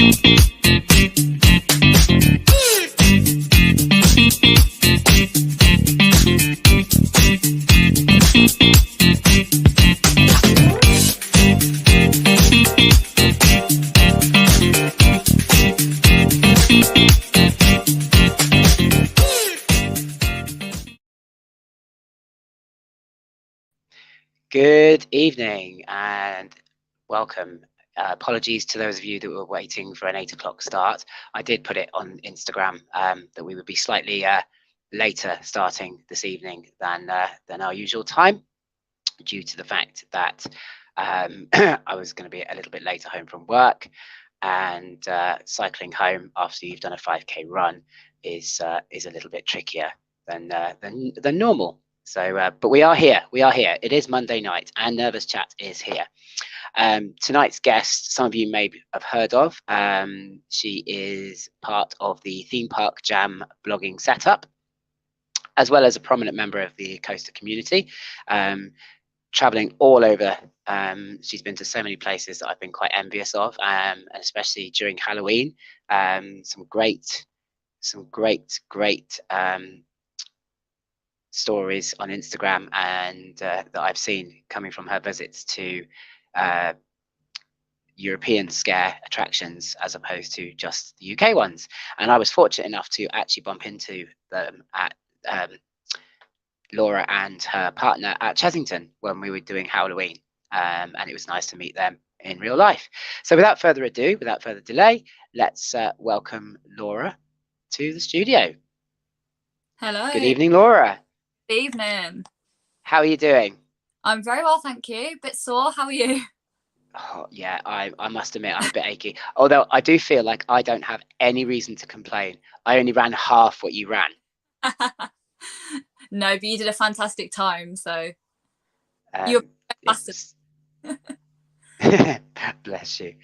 Good evening and welcome. Apologies to those of you that were waiting for an 8 o'clock start. I did put it on Instagram that we would be slightly later starting this evening than our usual time, due to the fact that I was going to be a little bit later home from work, and cycling home after you've done a 5K run is a little bit trickier than normal. So, but we are here. We are here. It is Monday night, and Nervous Chat is here. Tonight's guest, some of you may have heard of. She is part of the Theme Park Jam blogging setup, as well as a prominent member of the coaster community, traveling all over. She's been to so many places that I've been quite envious of, and especially during Halloween. Some great stories on Instagram and that I've seen coming from her visits to European scare attractions as opposed to just the UK ones. And I was fortunate enough to actually bump into them at Laura and her partner at Chessington when we were doing Halloween, and it was nice to meet them in real life. So without further ado, without further delay, let's welcome Laura to the studio. Hello. Good evening, Laura. Good evening. How are you doing? I'm very well, thank you. Bit sore. How are you? Oh, yeah, I must admit I'm a bit achy. Although I do feel like I don't have any reason to complain. I only ran half what you ran. No, but you did a fantastic time, so you're bless you.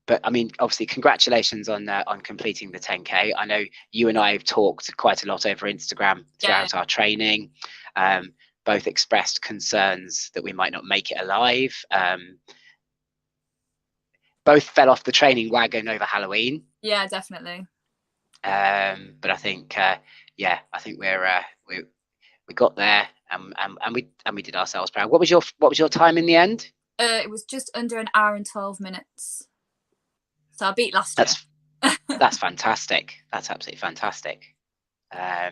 But I mean, obviously, congratulations on completing the 10K. I know you and I have talked quite a lot over Instagram throughout our training. Both expressed concerns that we might not make it alive. Both fell off the training wagon over Halloween. Yeah, definitely. But I think, yeah, I think we got there, and we did ourselves proud. What was your time in the end? It was just under an hour and 12 minutes. So I beat last year. That's fantastic. That's absolutely fantastic. I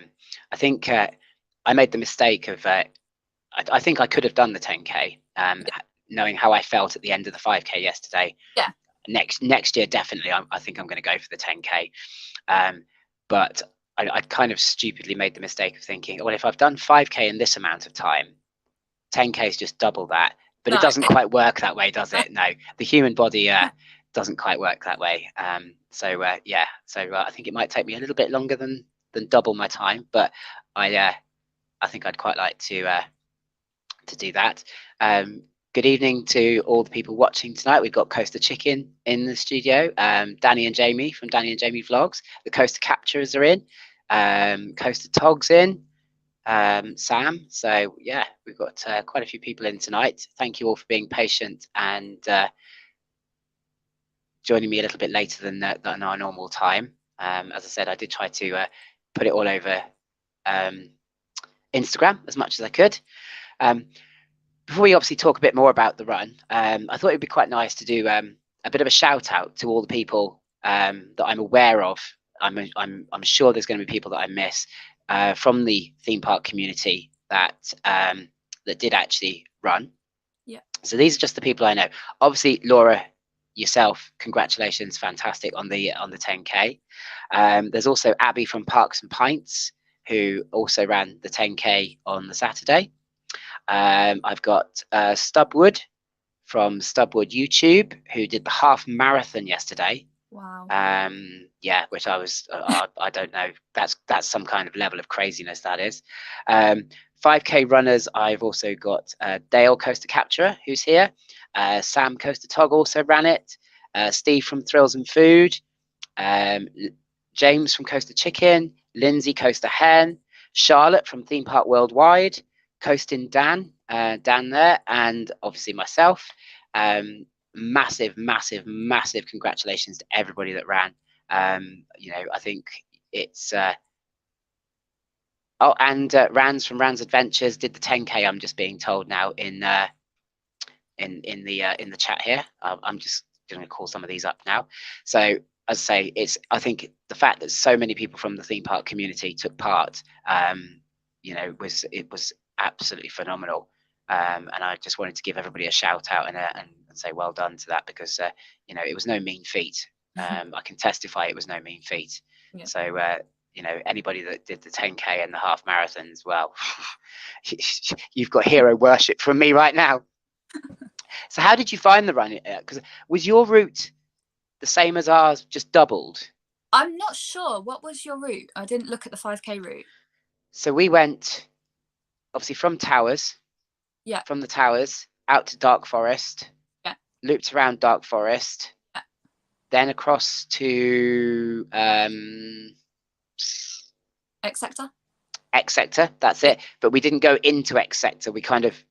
think I made the mistake of I think I could have done the 10K, knowing how I felt at the end of the 5K yesterday. Yeah. Next year, definitely, I think I'm going to go for the 10K. But I kind of stupidly made the mistake of thinking, well, if I've done 5K in this amount of time, 10K is just double that. But it doesn't quite work that way, does it? No, the human body doesn't quite work that way. So yeah, so I think it might take me a little bit longer than double my time, but I think I'd quite like to do that. Good evening to all the people watching tonight. We've got Coaster Chicken in the studio, Danny and Jamie from Danny and Jamie Vlogs. The Coaster Capturers are in, Coaster Tog's in, Sam. So yeah, we've got quite a few people in tonight. Thank you all for being patient and joining me a little bit later than our normal time. As I said, I did try to put it all over Instagram as much as I could. Before we obviously talk a bit more about the run, I thought it'd be quite nice to do a bit of a shout out to all the people that I'm aware of. I'm sure there's going to be people that I miss from the theme park community that did actually run. Yeah. So these are just the people I know. Obviously, Laura, yourself, congratulations, fantastic on the 10K. There's also Abby from Parks and Pints, who also ran the 10K on the Saturday. I've got Stubwood from Stubwood YouTube, who did the half marathon yesterday. Wow. Yeah, which I was I don't know, that's some kind of level of craziness, that is. 5K runners, I've also got Dale Coaster Capturer, who's here. Sam Coaster Tog also ran it. Steve from Thrills and Food. James from Coaster Chicken. Lindsay Coaster Hen. Charlotte from Theme Park Worldwide. Coasting Dan there, and obviously myself. massive congratulations to everybody that ran. You know, I think it's oh, and Rans from Rans Adventures did the 10K. I'm just being told now in the chat here. I'm just going to call some of these up now. So as I say, I think the fact that so many people from the theme park community took part, you know, it was absolutely phenomenal. And I just wanted to give everybody a shout out and say well done to that, because you know, it was no mean feat. I can testify it was no mean feat. Yeah. So you know, anybody that did the 10K and the half marathons, well, you've got hero worship from me right now. So how did you find the run? Because was your route the same as ours, just doubled? I'm not sure. What was your route? I didn't look at the 5K route. So we went obviously from Towers. Yeah. From the Towers out to Dark Forest. Yeah. Looped around Dark Forest. Yeah. Then across to X Sector. X Sector, that's it. But we didn't go into X Sector. We kind of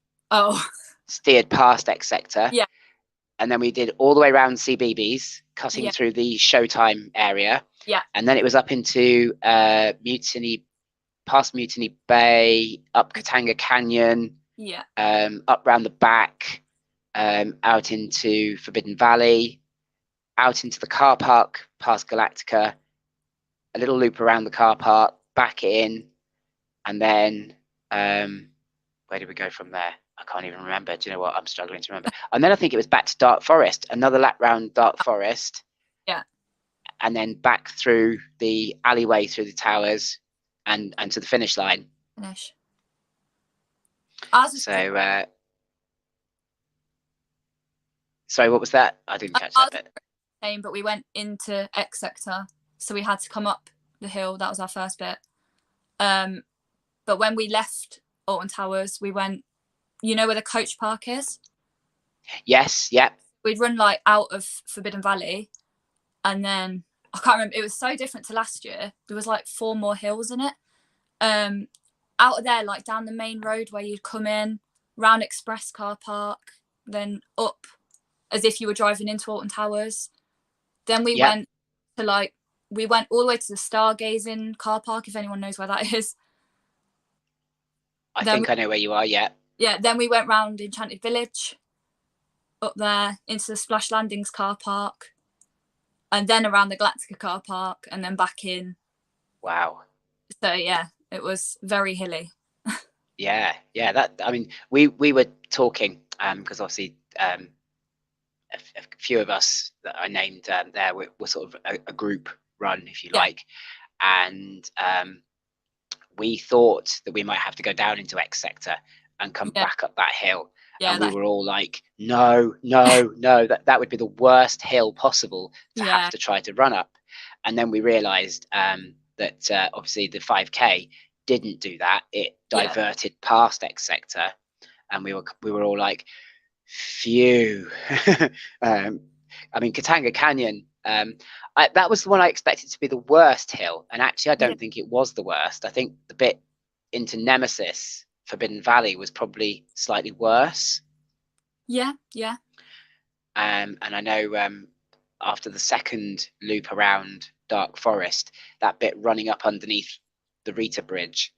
steered past X Sector. Yeah. And then we did all the way around CBBS, cutting through the Showtime area. Yeah. And then it was up into Mutiny, past Mutiny Bay, up Katanga Canyon. Yeah. Up round the back, out into Forbidden Valley, out into the car park, past Galactica, a little loop around the car park, back in, and then where did we go from there? I can't even remember. Do you know what? I'm struggling to remember. And then I think it was back to Dark Forest, another lap round Dark Forest. Yeah. And then back through the alleyway through the Towers and to the finish line. Finish. So sorry, what was that? I didn't catch that bit. Same, but we went into X Sector, so we had to come up the hill. That was our first bit. But when we left Alton Towers, we went, you know where the coach park is? Yes, yeah. We'd run like out of Forbidden Valley, and then I can't remember. It was so different to last year. There was like 4 more hills in it. Out of there, like down the main road where you'd come in, round Express car park, then up as if you were driving into Alton Towers. Then we went to we went all the way to the Stargazing car park, if anyone knows where that is. I think I know where you are, yeah. Yeah, then we went round Enchanted Village, up there into the Splash Landings car park, and then around the Galactica car park, and then back in. Wow. So yeah, it was very hilly. Yeah. That, I mean, we were talking because obviously a few of us that I named there were sort of a group run, if you like, and we thought that we might have to go down into X Sector and come back up that hill. Yeah, and we were all like, no, that would be the worst hill possible to have to try to run up. And then we realized that obviously the 5K didn't do that. It diverted past X Sector, and we were all like, phew. I mean, Katanga Canyon, that was the one I expected to be the worst hill, and actually I don't think it was the worst. I think the bit into Nemesis, Forbidden Valley, was probably slightly worse. Yeah. And I know after the second loop around Dark Forest, that bit running up underneath the Rita Bridge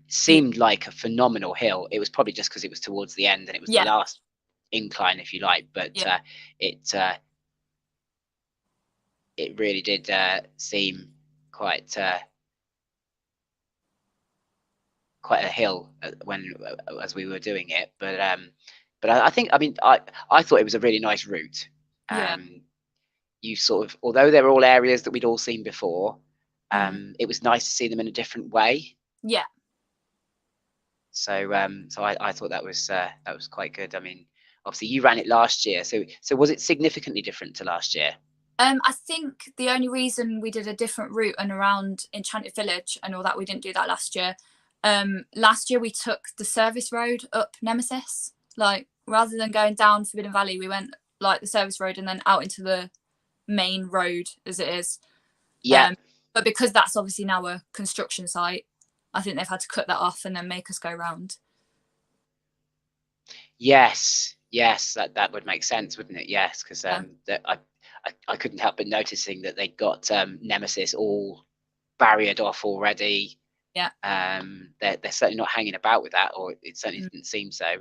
seemed like a phenomenal hill. It was probably just because it was towards the end and it was the last incline, if you like, but it really did seem quite a hill as we were doing it. But I think, I mean, I thought it was a really nice route. You sort of, although they were all areas that we'd all seen before, it was nice to see them in a different way. Yeah. So I thought that was quite good. I mean, obviously you ran it last year, so was it significantly different to last year? I think the only reason we did a different route and around Enchanted Village and all that, we didn't do that last year. Last year we took the service road up Nemesis. Like, rather than going down Forbidden Valley, we went like the service road and then out into the main road as it is. Yeah. But because that's obviously now a construction site, I think they've had to cut that off and then make us go round. Yes. Yes, that would make sense, wouldn't it? Yes, because Yeah. I couldn't help but noticing that they got Nemesis all barriered off already. Yeah. They're certainly not hanging about with that, or it certainly didn't seem so.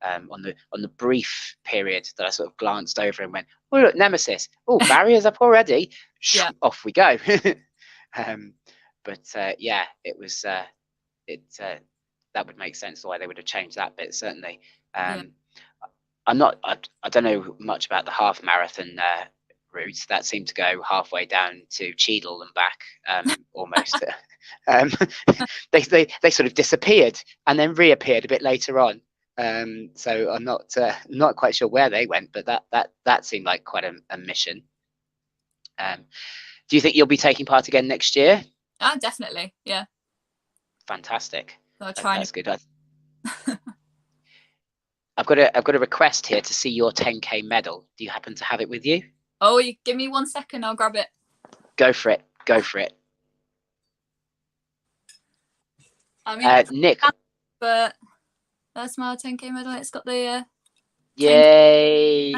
On the brief period that I sort of glanced over and went, oh look, Nemesis, oh barriers up already, Yeah. off we go. But yeah, it was that would make sense why they would have changed that bit, certainly. Yeah. I don't know much about the half marathon route. That seemed to go halfway down to Cheadle and back, almost. um, they sort of disappeared and then reappeared a bit later on. So I'm not quite sure where they went, but that seemed like quite a mission. Do you think you'll be taking part again next year? Definitely. Yeah. Fantastic. I'll try. That's good. I've got a request here to see your 10K medal. Do you happen to have it with you? Oh, you give me 1 second. I'll grab it. Go for it. Go for it. I mean, Nick. But that's my 10K medal. It's got the yay.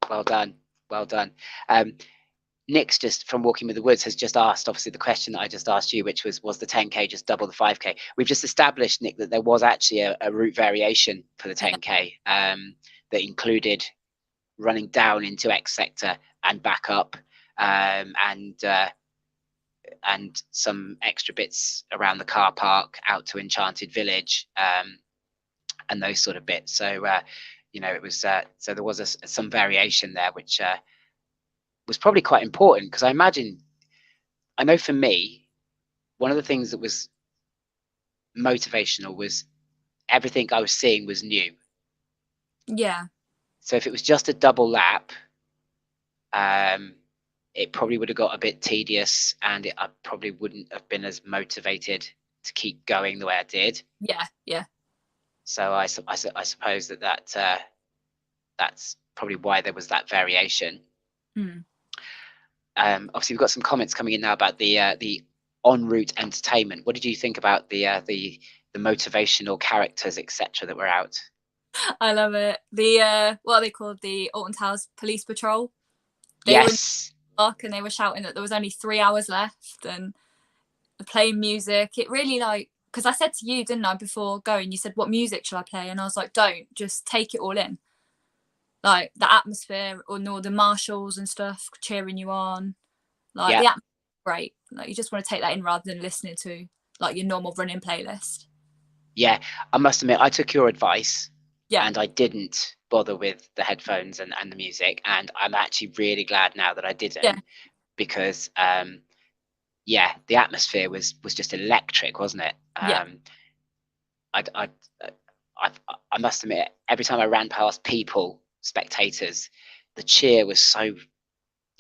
Well done. Well done. Nick's just from Walking with the Woods has just asked, obviously, the question that I just asked you, which was the 10K just double the 5K? We've just established, Nick, that there was actually a route variation for the 10K that included running down into X sector and back up, and some extra bits around the car park out to Enchanted Village, and those sort of bits. So it was so there was some variation there, which was probably quite important, because I know for me, one of the things that was motivational was everything I was seeing was new. Yeah. So if it was just a double lap, it probably would have got a bit tedious, and I probably wouldn't have been as motivated to keep going the way I did. Yeah. Yeah. So I suppose that's probably why there was that variation. Obviously, we've got some comments coming in now about the en route entertainment. What did you think about the motivational characters, etc., that were out? I love it. The what are they called? The Alton Towers Police Patrol. They were in the park and they were shouting that there was only 3 hours left, and playing music. It really, like, because I said to you, didn't I, before going? You said, "What music shall I play?" And I was like, "Don't, just take it all in." Like the atmosphere, or no, the marshals and stuff cheering you on. Like the atmosphere, great. Like you just want to take that in rather than listening to like your normal running playlist. Yeah, I must admit, I took your advice. Yeah. And I didn't bother with the headphones and the music, and I'm actually really glad now that I didn't, because the atmosphere was just electric, wasn't it? I must admit, every time I ran past people, spectators, the cheer was so,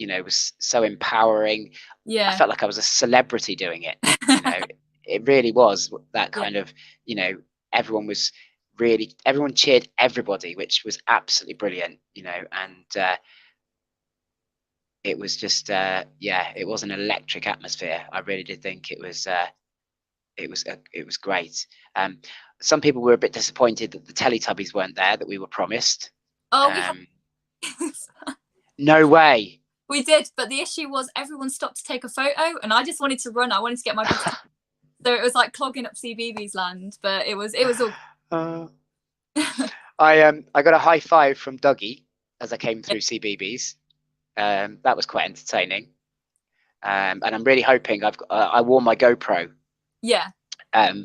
was so empowering. I felt like I was a celebrity doing it. It really was that kind of, everyone cheered everybody, which was absolutely brilliant, and it was just it was an electric atmosphere. I really did think it was great. Some people were a bit disappointed that the Teletubbies weren't there, that we were promised. No way. We did, but the issue was everyone stopped to take a photo, and I just wanted to run. I wanted to get my picture. So it was like clogging up CBeebies land, but it was all. I got a high five from Dougie as I came through CBeebies. That was quite entertaining, and I'm really hoping I wore my GoPro. Yeah.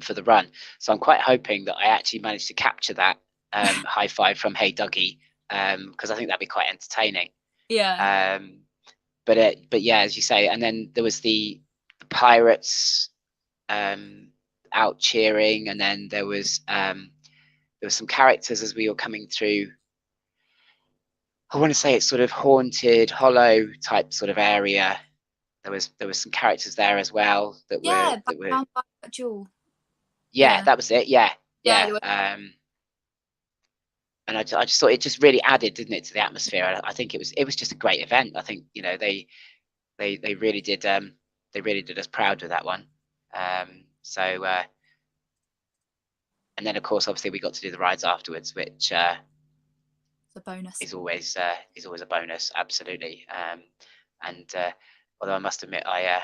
For the run, so I'm quite hoping that I actually managed to capture that high five from Hey Dougie, because I think that'd be quite entertaining. Yeah. But yeah, as you say, and then there was the pirates out cheering, and then there was some characters as we were coming through. I want to say it's sort of haunted, hollow type sort of area. There was some characters there as well that were. Yeah, that was it. Yeah. And I just thought it just really added, didn't it, to the atmosphere. I think it was just a great event. I think they really did us proud with that one. So And then of course, obviously, we got to do the rides afterwards, which It's a bonus. is always a bonus, absolutely. And although I must admit, I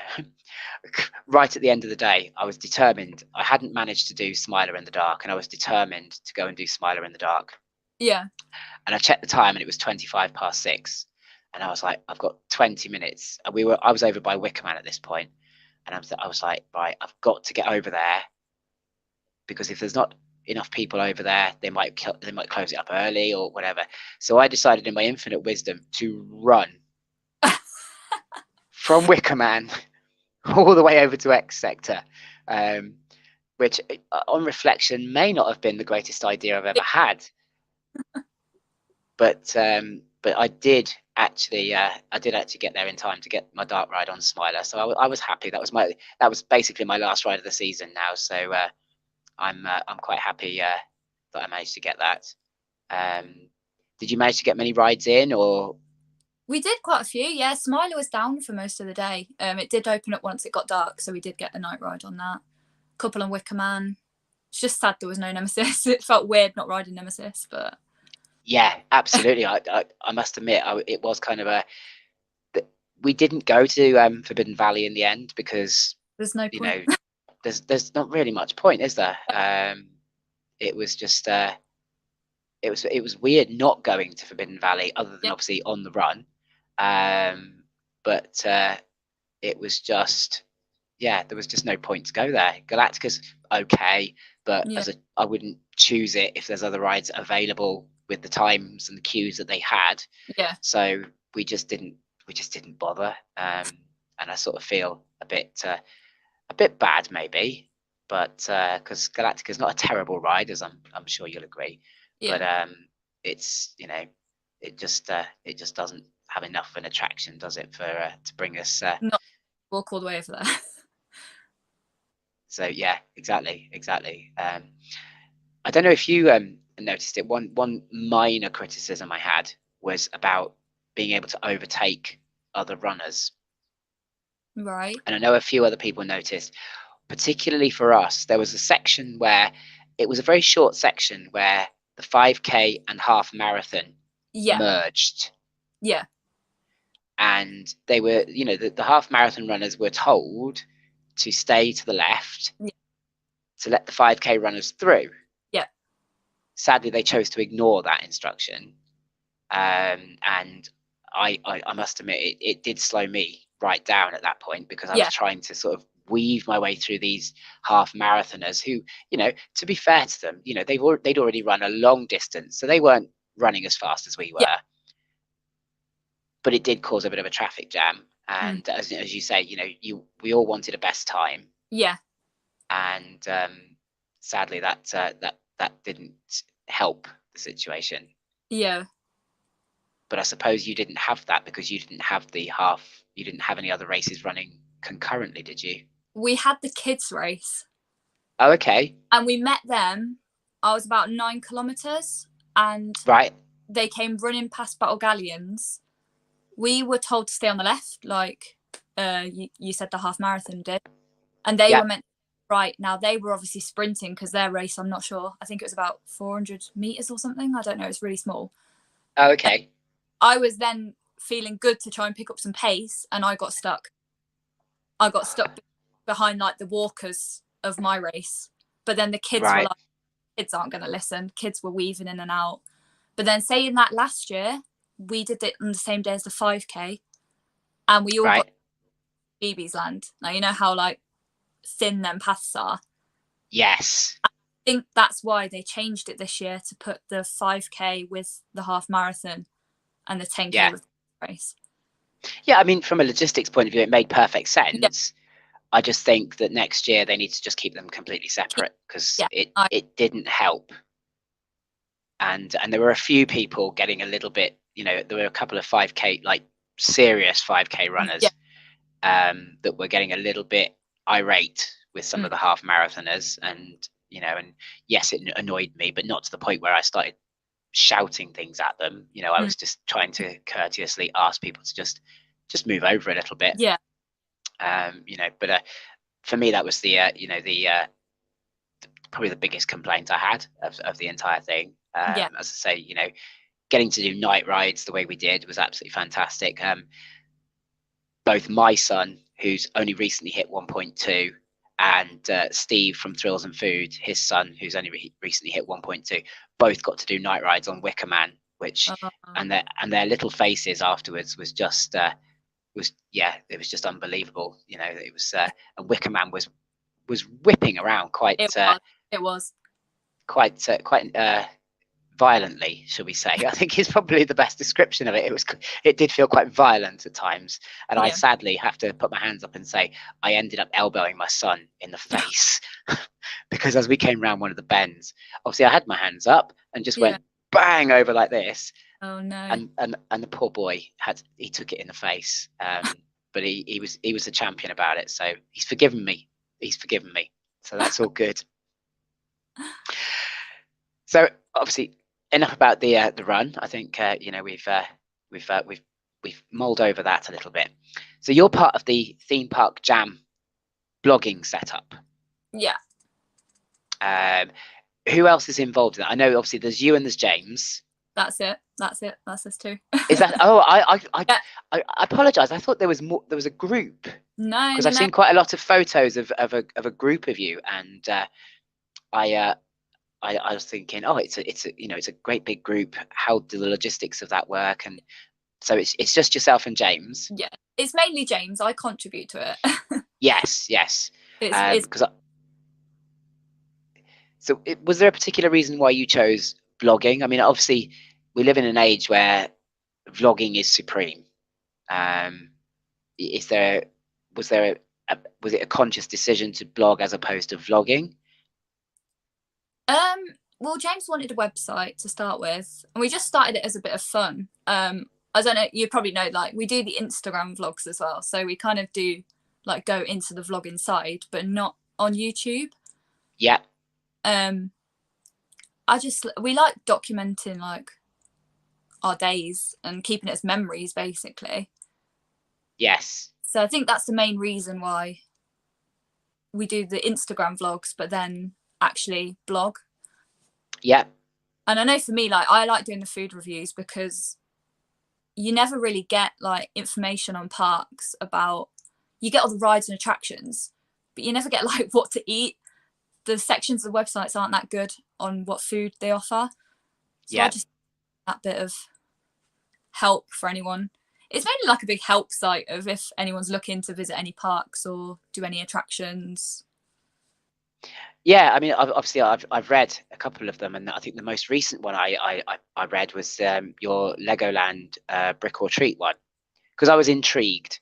right at the end of the day, I was determined. I hadn't managed to do Smiler in the Dark, and I was determined to go and do Smiler in the Dark. Yeah. And I checked the time, and it was 6:25. And I was like, I've got 20 minutes. And I was over by Wickerman at this point, and I was like, right, I've got to get over there, because if there's not enough people over there, they might close it up early or whatever. So I decided, in my infinite wisdom, to run from Wickerman all the way over to X Sector, which, on reflection, may not have been the greatest idea I've ever had. But I did actually get there in time to get my dark ride on Smiler. So I was happy. That was basically my last ride of the season now. So I'm quite happy that I managed to get that. Did you manage to get many rides in, or? We did quite a few, yeah. Smiler was down for most of the day. It did open up once it got dark, so we did get a night ride on that. A couple on Wickerman. It's just sad there was no Nemesis. It felt weird not riding Nemesis, but Yeah, absolutely. I must admit, it was kind of we didn't go to Forbidden Valley in the end, because there's no point. There's not really much point, is there? It was just it was weird not going to Forbidden Valley, other than obviously on the run. But it was just, there was just no point to go there. Galactica's okay, but I wouldn't choose it if there's other rides available with the times and the queues that they had. Yeah. So we just didn't bother. And I sort of feel a bit bad, maybe, but because Galactica's not a terrible ride, as I'm sure you'll agree. Yeah. But it's, it just doesn't have enough of an attraction, does it, for to bring us not walk all the way over there. So yeah, exactly. I don't know if you noticed it. One minor criticism I had was about being able to overtake other runners. Right. And I know a few other people noticed. Particularly for us, there was a section where it was a very short section where the 5K and half marathon merged. Yeah. And they were, the half marathon runners were told to stay to the left to let the 5K runners through. Yeah. Sadly, they chose to ignore that instruction. And I must admit, it did slow me right down at that point, because I was trying to sort of weave my way through these half marathoners who, to be fair to them, they'd already run a long distance, so they weren't running as fast as we were. Yeah. But it did cause a bit of a traffic jam, and as you say, we all wanted a best time. Yeah. And sadly, that didn't help the situation. Yeah. But I suppose you didn't have that, because you didn't have any other races running concurrently, did you? We had the kids race. Oh, okay. And we met them. I was about 9 kilometers, and they came running past Battle Galleons. We were told to stay on the left, like you said the half marathon did, and they were meant right. Now they were obviously sprinting, because their race, I'm not sure, I think it was about 400 meters or something. I don't know. It's really small. Oh, okay. I was then feeling good to try and pick up some pace, and I got stuck. Behind like the walkers of my race. But then the kids were like, kids aren't going to listen. Kids were weaving in and out. But then, saying that, last year we did it on the same day as the 5K, and we all got BB's Land. Now, you know how like thin them paths are. Yes. I think that's why they changed it this year, to put the 5K with the half marathon and the 10K with the race. Yeah, I mean, from a logistics point of view, it made perfect sense. Yeah. I just think that next year they need to just keep them completely separate, because it didn't help. And there were a few people getting a little bit, there were a couple of 5K, like serious 5K runners that were getting a little bit irate with some of the half marathoners. And, and yes, it annoyed me, but not to the point where I started shouting things at them. I was just trying to courteously ask people to just move over a little bit. Yeah. But for me, that was the probably the biggest complaint I had of the entire thing. Yeah. As I say, you know, getting to do night rides the way we did was absolutely fantastic. Both my son, who's only recently hit 1.2, and Steve from Thrills and Food, his son, who's only recently hit 1.2, both got to do night rides on Wicker Man, which and their little faces afterwards was just it was just unbelievable. You know, it was and Wicker Man was whipping around quite it was quite violently, shall we say. I think is probably the best description of it. It did feel quite violent at times, and I sadly have to put my hands up and say I ended up elbowing my son in the face because as we came around one of the bends, obviously I had my hands up and just went bang over like this. Oh no. And the poor boy he took it in the face, but he was a champion about it, so he's forgiven me, so that's all good. So obviously enough about the run. I think you know, we've mulled over that a little bit. So you're part of the theme park jam blogging setup. Yeah. Who else is involved in that? I know obviously there's you and there's James. That's it. That's us two. Is that? Oh, I apologize. I thought there was more. There was a group. No, because I've seen quite a lot of photos of a group of you, and I was thinking, oh, it's a you know, it's a great big group. How do the logistics of that work? And so it's just yourself and James. Yeah, it's mainly James. I contribute to it. Yes. Because was there a particular reason why you chose vlogging? I mean, obviously, we live in an age where vlogging is supreme. Was it a conscious decision to blog as opposed to vlogging? Well, James wanted a website to start with, and we just started it as a bit of fun. I don't know, you probably know, like, we do the Instagram vlogs as well, so we kind of do like go into the vlogging side, but not on YouTube. Yeah. We like documenting like our days and keeping it as memories, basically. Yes. So I think that's the main reason why we do the Instagram vlogs, but then actually blog. Yeah. And I know for me, like, I like doing the food reviews because you never really get like information on parks about, you get all the rides and attractions, but you never get like what to eat. The sections of the websites aren't that good on what food they offer. So I just that bit of help for anyone. It's mainly like a big help site of if anyone's looking to visit any parks or do any attractions. Yeah, I mean, obviously, I've read a couple of them, and I think the most recent one I read was your Legoland Brick or Treat one, because I was intrigued,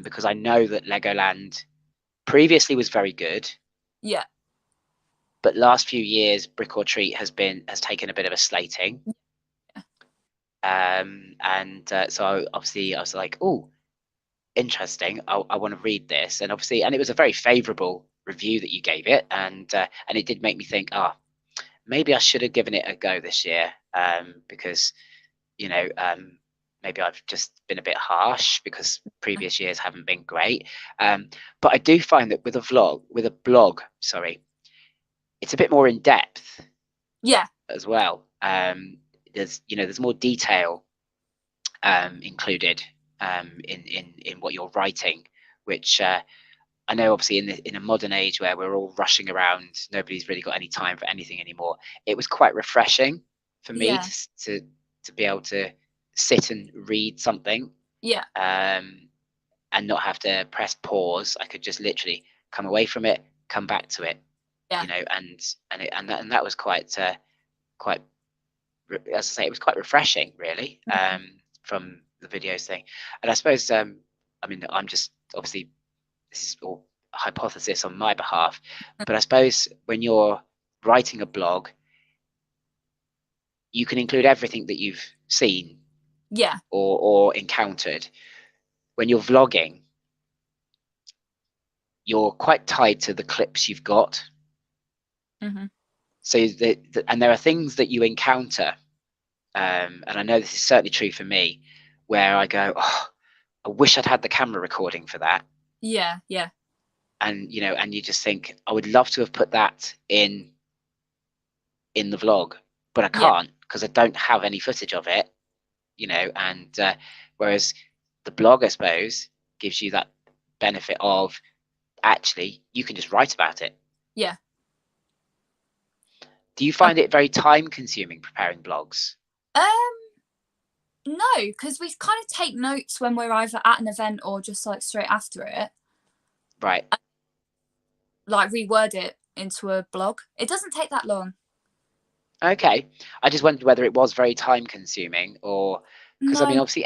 because I know that Legoland previously was very good. Yeah. But last few years, Brick or Treat has taken a bit of a slating. So obviously I was like, oh, interesting. I want to read this, and obviously, and it was a very favourable review that you gave it, and it did make me think, maybe I should have given it a go this year, because you know, maybe I've just been a bit harsh because previous years haven't been great. But I do find that with a blog, sorry, it's a bit more in depth. Yeah. As well. There's more detail included in what you're writing, which I know obviously in a modern age where we're all rushing around, nobody's really got any time for anything anymore. It was quite refreshing for me to be able to sit and read something. Yeah. And not have to press pause. I could just literally come away from it, come back to it. Yeah. You know, and that was quite as I say, it was quite refreshing, really, from the videos thing. And I suppose, I mean, I'm just obviously, this is all hypothesis on my behalf, but I suppose when you're writing a blog, you can include everything that you've seen, or encountered. When you're vlogging, you're quite tied to the clips you've got. Mm-hmm. So and there are things that you encounter, and I know this is certainly true for me, where I go, oh, I wish I'd had the camera recording for that. Yeah. and and you just think, I would love to have put that in the vlog, but I Yeah. can't because I don't have any footage of it, and whereas the blog, I suppose, gives you that benefit of actually you can just write about it. Yeah. Do you find it very time consuming preparing blogs? No, because we kind of take notes when we're either at an event or just like straight after it. Right. Like reword it into a blog. It doesn't take that long. Okay. I just wondered whether it was very time consuming, or because I mean, No. obviously,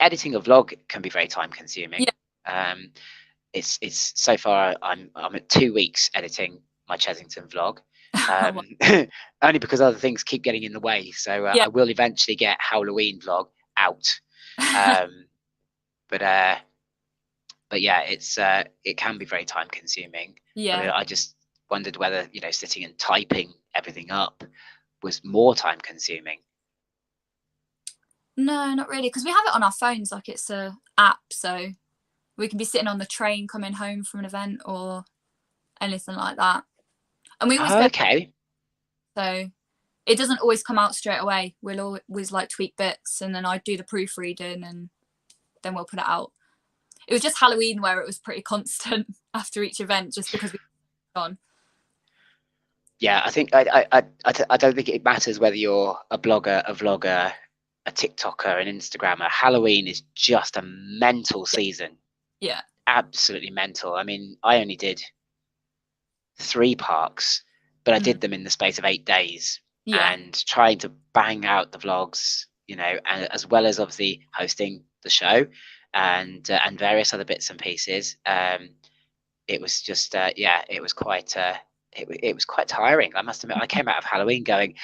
editing a vlog can be very time consuming. Yeah. Um, it's so far I'm at 2 weeks editing my Chesington vlog, only because other things keep getting in the way. So Yeah. I will eventually get Halloween vlog out, um, but yeah, it can be very time consuming. Yeah. But I just wondered whether sitting and typing everything up was more time consuming. No, not really, because we have it on our phones. Like it's a app, so we can be sitting on the train coming home from an event or anything like that. And we always go, Okay. so it doesn't always come out straight away. We'll always like tweak bits, and then I do the proofreading, and then we'll put it out. It was just Halloween where it was pretty constant after each event, just because we were on. Yeah, I think I don't think it matters whether you're a blogger, a vlogger, a TikToker, an Instagrammer. Halloween is just a mental season. Yeah. Absolutely mental. I mean, I only did 3 parks, but I did them in the space of 8 days. Yeah. And trying to bang out the vlogs, and as well as obviously hosting the show and various other bits and pieces. It was just it was quite it was quite tiring. I must admit, I came out of Halloween going,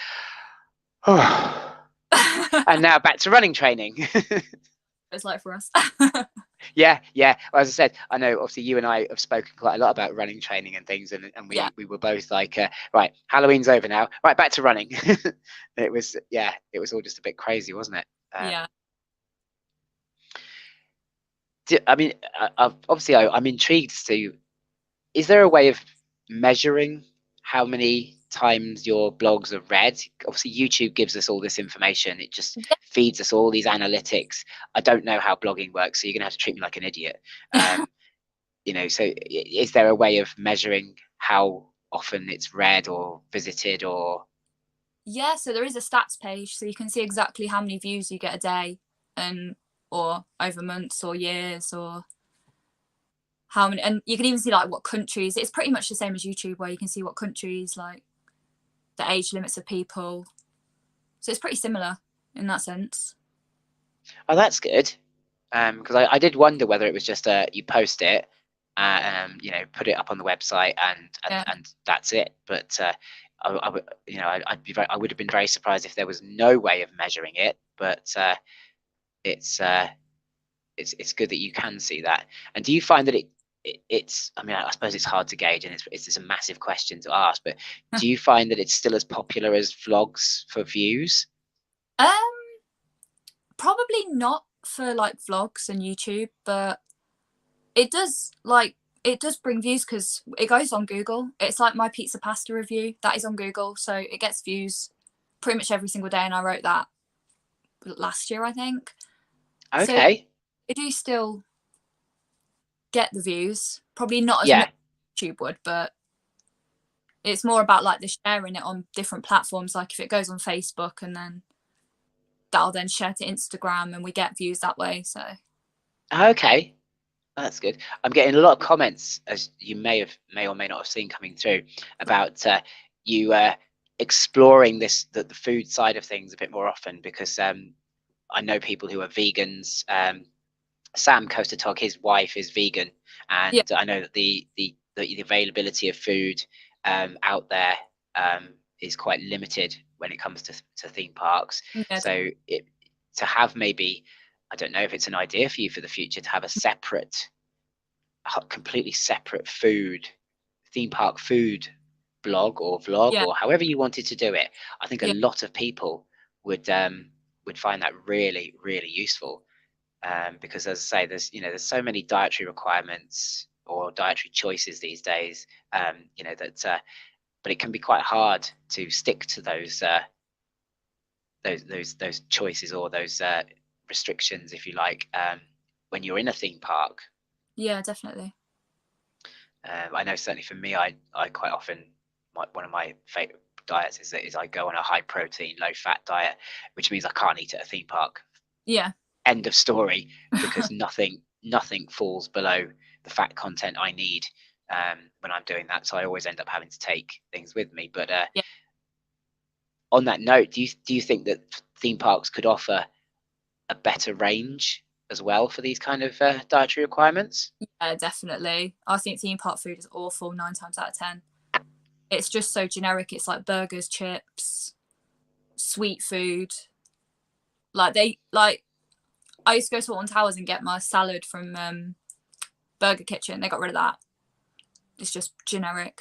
oh, and now back to running training. It's like for us. Yeah. Well, as I said, I know obviously you and I have spoken quite a lot about running training and things, and Yeah. we were both like, right, Halloween's over now, right, back to running. It was all just a bit crazy, wasn't it? Yeah. I mean, obviously, I'm intrigued as to, is there a way of measuring how many times your blogs are read? Obviously, YouTube gives us all this information. It just Yeah. feeds us all these analytics. I don't know how blogging works, so you're gonna have to treat me like an idiot. So is there a way of measuring how often it's read or visited, or? Yeah, so there is a stats page, so you can see exactly how many views you get a day, and or over months or years, or how many, and you can even see like what countries. It's pretty much the same as YouTube, where you can see what countries, like the age limits of people. So it's pretty similar in that sense. Oh, that's good. Because I did wonder whether it was just you post it, put it up on the website, Yeah. and that's it. But I would, I would have been very surprised if there was no way of measuring it. But it's good that you can see that. And do you find that it's? I mean, I suppose it's hard to gauge, and it's a massive question to ask. But do you find that it's still as popular as vlogs for views? Probably not for like vlogs and YouTube, but it does bring views because it goes on Google. It's like my pizza pasta review that is on Google, so it gets views pretty much every single day, and I wrote that last year, I think. Okay. So I do still get the views, probably not as Yeah. much as YouTube would, but it's more about like the sharing it on different platforms. Like if it goes on Facebook, and then that'll then share to Instagram, and we get views that way. So Okay. That's good. I'm getting a lot of comments, as you may or may not have seen coming through, about you exploring the food side of things a bit more often, because I know people who are vegans. Sam Coaster Tog, his wife is vegan, and yeah. I know that the availability of food out there is quite limited when it comes to theme parks. Yeah. So to have, maybe, I don't know if it's an idea for you for the future, to have a completely separate theme park food blog or vlog, Yeah. or however you wanted to do it. I think a Yeah. lot of people would find that really, really useful, because, as I say, there's so many dietary requirements or dietary choices these days. You know that, but it can be quite hard to stick to those choices or those restrictions, if you like, when you're in a theme park. Yeah, definitely. I know certainly for me, I quite often, one of my favorite diets is I go on a high protein, low fat diet, which means I can't eat at a theme park. Yeah. End of story, because nothing falls below the fat content I need when I'm doing that. So I always end up having to take things with me. But Yeah. on that note, do you think that theme parks could offer a better range as well for these kind of dietary requirements? Yeah, definitely. I think theme park food is awful 9 times out of 10. It's just so generic. It's like burgers, chips, sweet food. Like I used to go to Alton Towers and get my salad from Burger Kitchen. They got rid of that. It's just generic.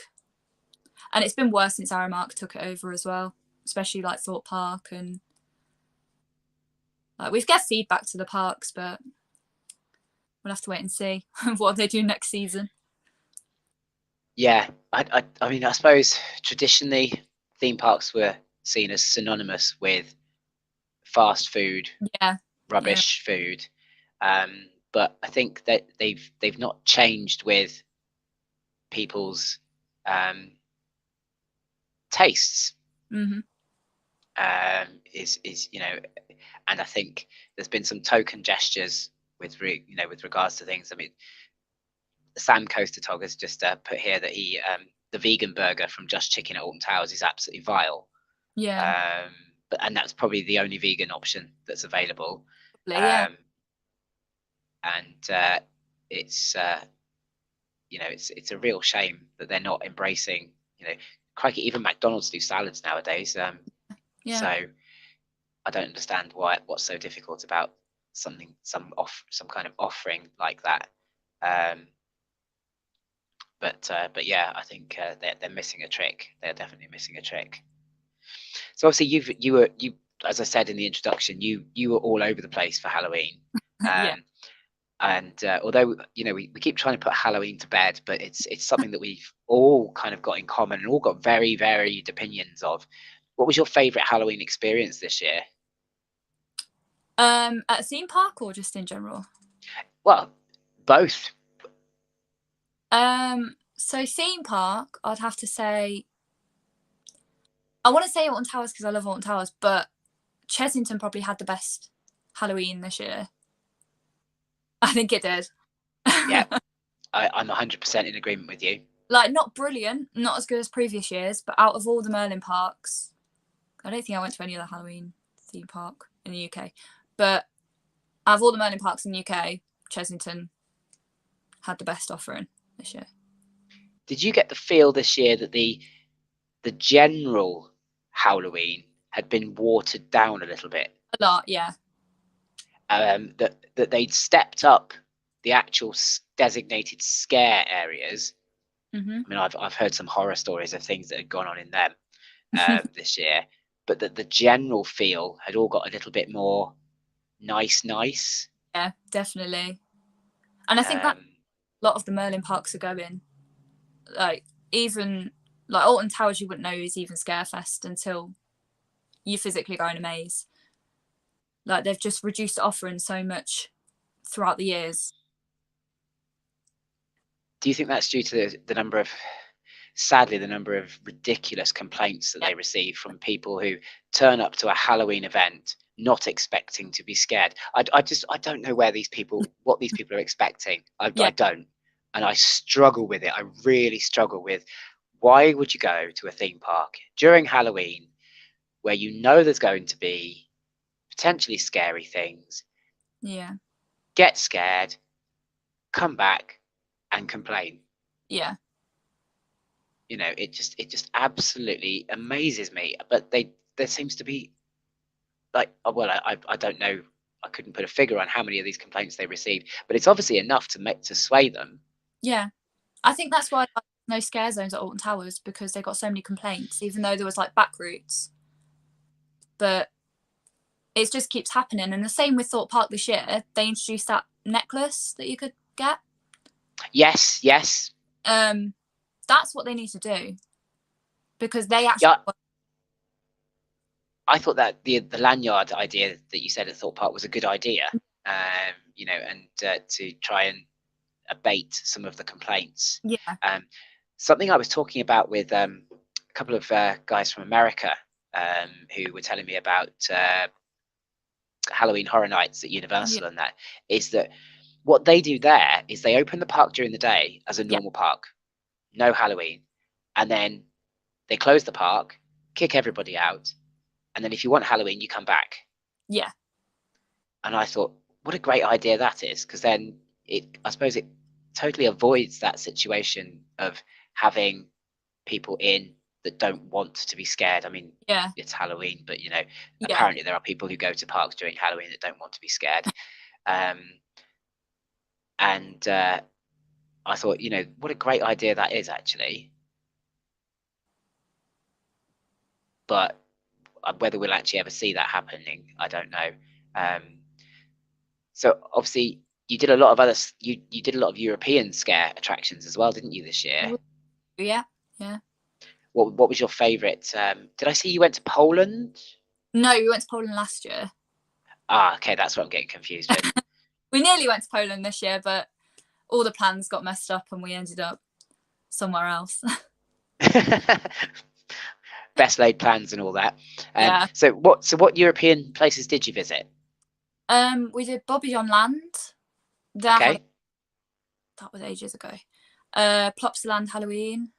And it's been worse since Aramark took it over as well, especially like Thorpe Park. And like, we've got feedback to the parks, but we'll have to wait and see what they do next season. Yeah, I mean, I suppose traditionally theme parks were seen as synonymous with fast food, Yeah. rubbish food, but I think that they've not changed with people's tastes. Mm-hmm. Is you know, and I think there's been some token gestures with with regards to things. I mean, Sam Coastertog has just put here that the vegan burger from Just Chicken at Alton Towers is absolutely vile. Yeah. And that's probably the only vegan option that's available. Yeah. And it's it's a real shame that they're not embracing. Crikey, even McDonald's do salads nowadays. Yeah. So I don't understand what's so difficult about some kind of offering like that. But yeah, I think they're missing a trick. They're definitely missing a trick. So obviously you as I said in the introduction, you were all over the place for Halloween. Yeah. And although we keep trying to put Halloween to bed, but it's something that we've all kind of got in common and all got very varied opinions of. What was your favorite Halloween experience this year? At a theme park or just in general? Well, both. So theme park, I'd have to say, I want to say Alton Towers because I love Alton Towers, but Chesington probably had the best Halloween this year. I think it did. Yeah, I'm 100% in agreement with you. Like, not brilliant, not as good as previous years, but out of all the Merlin parks, I don't think I went to any other Halloween theme park in the UK, but out of all the Merlin parks in the UK, Chesington had the best offering this year. Did you get the feel this year that the general Halloween had been watered down a little bit? A lot, yeah. That they'd stepped up the actual designated scare areas. Mm-hmm. I mean, I've heard some horror stories of things that had gone on in them this year, but that the general feel had all got a little bit more nice. Yeah, definitely. And I think that a lot of the Merlin parks are going, like, even like Alton Towers, you wouldn't know is even Scarefest until you physically go in a maze. Like, they've just reduced the offering so much throughout the years. Do you think that's due to the number of, sadly, the number of ridiculous complaints that they receive from people who turn up to a Halloween event not expecting to be scared? I don't know what these people are expecting. I don't, and I struggle with it. I really struggle with, why would you go to a theme park during Halloween where you know there's going to be potentially scary things, get scared, come back and complain? It just absolutely amazes me. But there seems to be, like, well, I don't know, I couldn't put a figure on how many of these complaints they received, but it's obviously enough to sway them. I think that's why no scare zones at Alton Towers, because they got so many complaints, even though there was like back routes. But it just keeps happening. And the same with Thorpe Park this year. They introduced that necklace that you could get. Yes, yes. That's what they need to do, because they actually. Yeah, I thought that the lanyard idea that you said at Thought Park was a good idea. You know, and to try and abate some of the complaints. Yeah. Something I was talking about with a couple of guys from America who were telling me about Halloween Horror Nights at Yeah. Universal, and that is that what they do there is they open the park during the day as a Yeah. normal park, no Halloween, and then they close the park, kick everybody out, and then if you want Halloween, you come back. Yeah. And I thought, what a great idea that is, because then I suppose it totally avoids that situation of having people in that don't want to be scared. I mean, Yeah. it's Halloween, but you know, Yeah. apparently there are people who go to parks during Halloween that don't want to be scared. Um, and I thought, you know, what a great idea that is actually. But whether we'll actually ever see that happening, I don't know. Um, so obviously, you did a lot of other you did a lot of European scare attractions as well, didn't you, this year? Yeah. Yeah. What was your favourite? Did I see you went to Poland? No, we went to Poland last year. Ah, okay, that's what I'm getting confused with. We nearly went to Poland this year, but all the plans got messed up and we ended up somewhere else. Best laid plans and all that. Yeah. So what European places did you visit? We did Bobby on Land. Okay. That was ages ago. Plopsaland Halloween.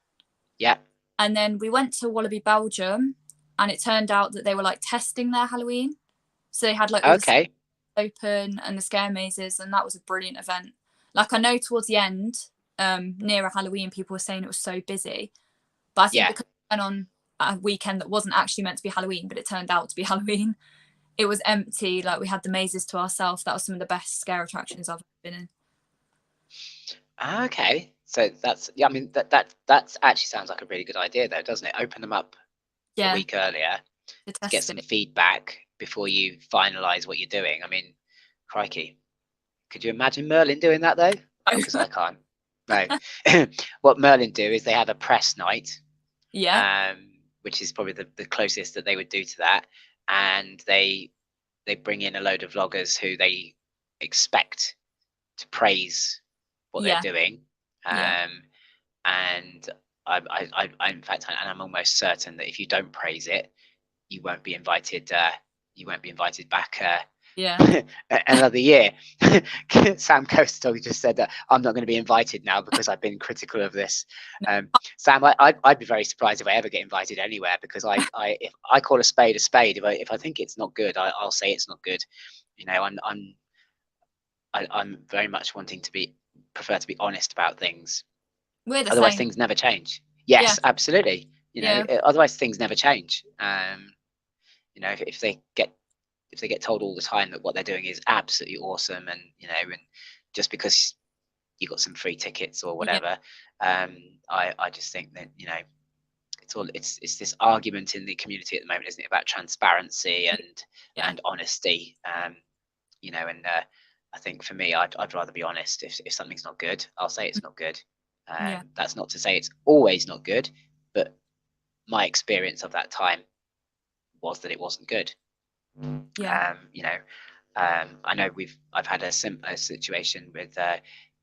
Yeah. And then we went to Wallaby, Belgium, and it turned out that they were like testing their Halloween. So they had like all Okay. the open and the scare mazes, and that was a brilliant event. Like, I know towards the end, nearer Halloween, people were saying it was so busy. But I think Yeah. because it went on a weekend that wasn't actually meant to be Halloween, but it turned out to be Halloween, it was empty. Like, we had the mazes to ourselves. That was some of the best scare attractions I've been in. Okay. So that's, yeah, I mean that actually sounds like a really good idea though, doesn't it? Open them up a week earlier to get some feedback before you finalize what you're doing. I mean, crikey. Could you imagine Merlin doing that though? Because I can't. No. What Merlin do is they have a press night. Yeah. Which is probably the closest that they would do to that. And they bring in a load of vloggers who they expect to praise what they're doing. And I in fact, and I'm almost certain that if you don't praise it, you won't be invited. You won't be invited back. Another year. Sam Coastal just said that I'm not going to be invited now because I've been critical of this. Sam, I'd be very surprised if I ever get invited anywhere, because if I call a spade, if I think it's not good, I'll say it's not good. You know, I'm very much wanting to prefer to be honest about things. We're the Otherwise same. things never change. Yes, absolutely. You know, otherwise things never change. You know, if they get told all the time that what they're doing is absolutely awesome, and you know, and just because you got some free tickets or whatever, I just think that, you know, it's this argument in the community at the moment, isn't it, about transparency and honesty. You know, and I think for me, I'd rather be honest. If something's not good, I'll say it's not good. That's not to say it's always not good, but my experience of that time was that it wasn't good. You know, I know I've had a situation with.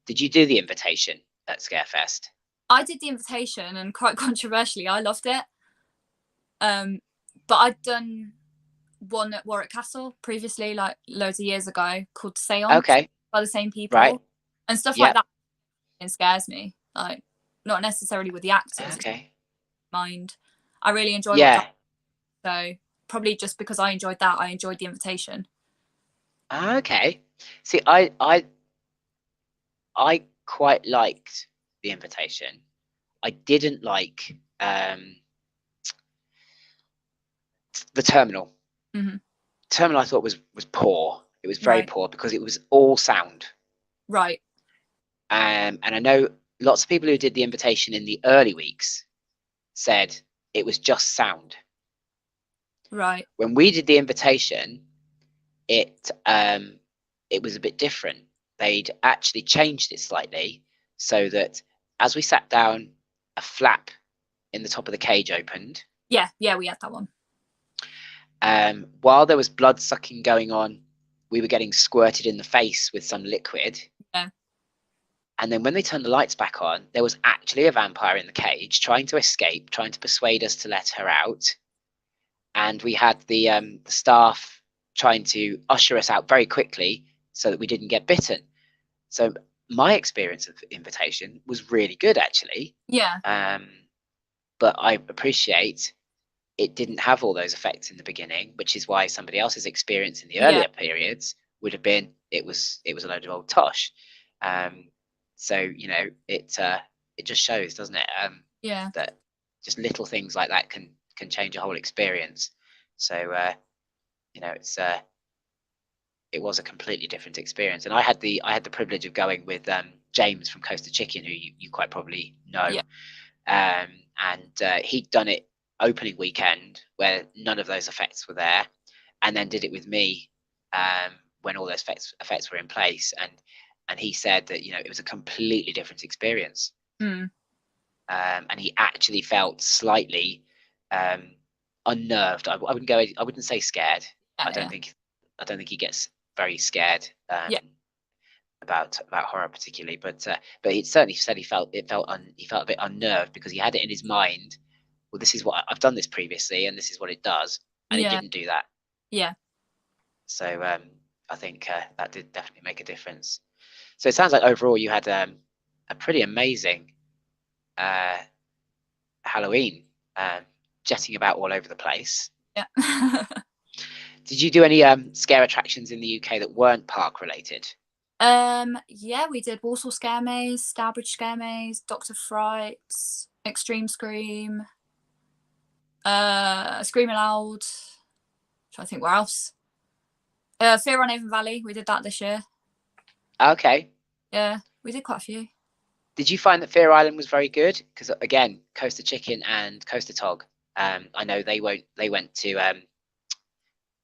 Did you do the invitation at Scarefest? I did the invitation, and quite controversially, I loved it. But I'd done one at Warwick Castle previously, like loads of years ago, called Seance, by the same people, right, and stuff like that. It scares me, like, not necessarily with the actors. Mind, I really enjoy what. So probably just because I enjoyed that, I enjoyed the invitation. Okay. See, I quite liked the invitation. I didn't like the terminal. Terminal I thought was poor. It was very poor because it was all sound. Right. And I know lots of people who did the invitation in the early weeks said it was just sound. Right. When we did the invitation, it was a bit different. They'd actually changed it slightly so that as we sat down, a flap in the top of the cage opened. Yeah, we had that one. While there was blood sucking going on, we were getting squirted in the face with some liquid. Yeah. And then when they turned the lights back on, there was actually a vampire in the cage trying to escape, trying to persuade us to let her out. And we had the staff trying to usher us out very quickly so that we didn't get bitten. So my experience of invitation was really good, actually. Yeah. But I appreciate it didn't have all those effects in the beginning, which is why somebody else's experience in the earlier periods would have been it was a load of old tosh. So it just shows, doesn't it? That just little things like that can change a whole experience. So it was a completely different experience, and I had the privilege of going with James from Coaster Chicken, who you quite probably know. And he'd done it opening weekend where none of those effects were there, and then did it with me when all those effects were in place, and he said that it was a completely different experience. And he actually felt slightly unnerved. I wouldn't say scared. I don't think he gets very scared about horror particularly, but he certainly said he felt a bit unnerved because he had it in his mind. Well, this is what I've done this previously, and this is what it does, and it didn't do that. So I think that did definitely make a difference. So it sounds like overall you had a pretty amazing Halloween, jetting about all over the place. Did you do any scare attractions in the UK that weren't park related? Yeah, we did Walsall Scare Maze, Stourbridge Scare Maze, Dr. Fright, Extreme Scream, Screaming Loud. Trying to think where else. Fear on Avon Valley, we did that this year. Okay. Yeah, we did quite a few. Did you find that Fear Island was very good? Because again, Coaster Chicken and Coaster Tog, I know they went to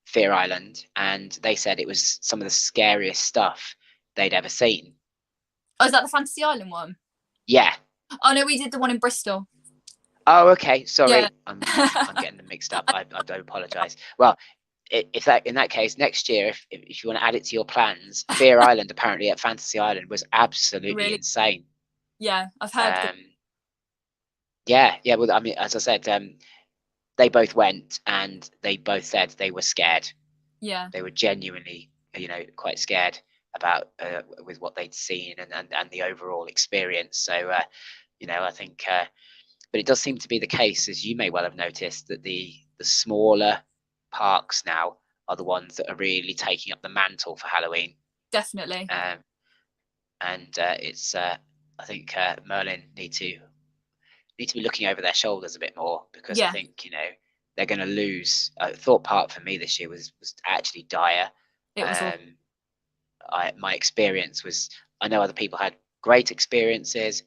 Fear Island, and they said it was some of the scariest stuff they'd ever seen. Oh, is that the Fantasy Island one? Yeah. Oh no, we did the one in Bristol. Oh, okay. Sorry, I'm getting them mixed up. I do apologise. Well, if that in that case, next year, if you want to add it to your plans, Fear Island apparently at Fantasy Island was absolutely insane. Yeah, I've heard. Yeah. Well, I mean, as I said, they both went and they both said they were scared. Yeah. They were genuinely, quite scared about with what they'd seen and the overall experience. So, I think, but it does seem to be the case, as you may well have noticed, that the smaller parks now are the ones that are really taking up the mantle for Halloween. Definitely. And it's, I think Merlin need to be looking over their shoulders a bit more, because I think they're going to lose. Thorpe Park for me this year was actually dire. It was my experience was, I know other people had great experiences,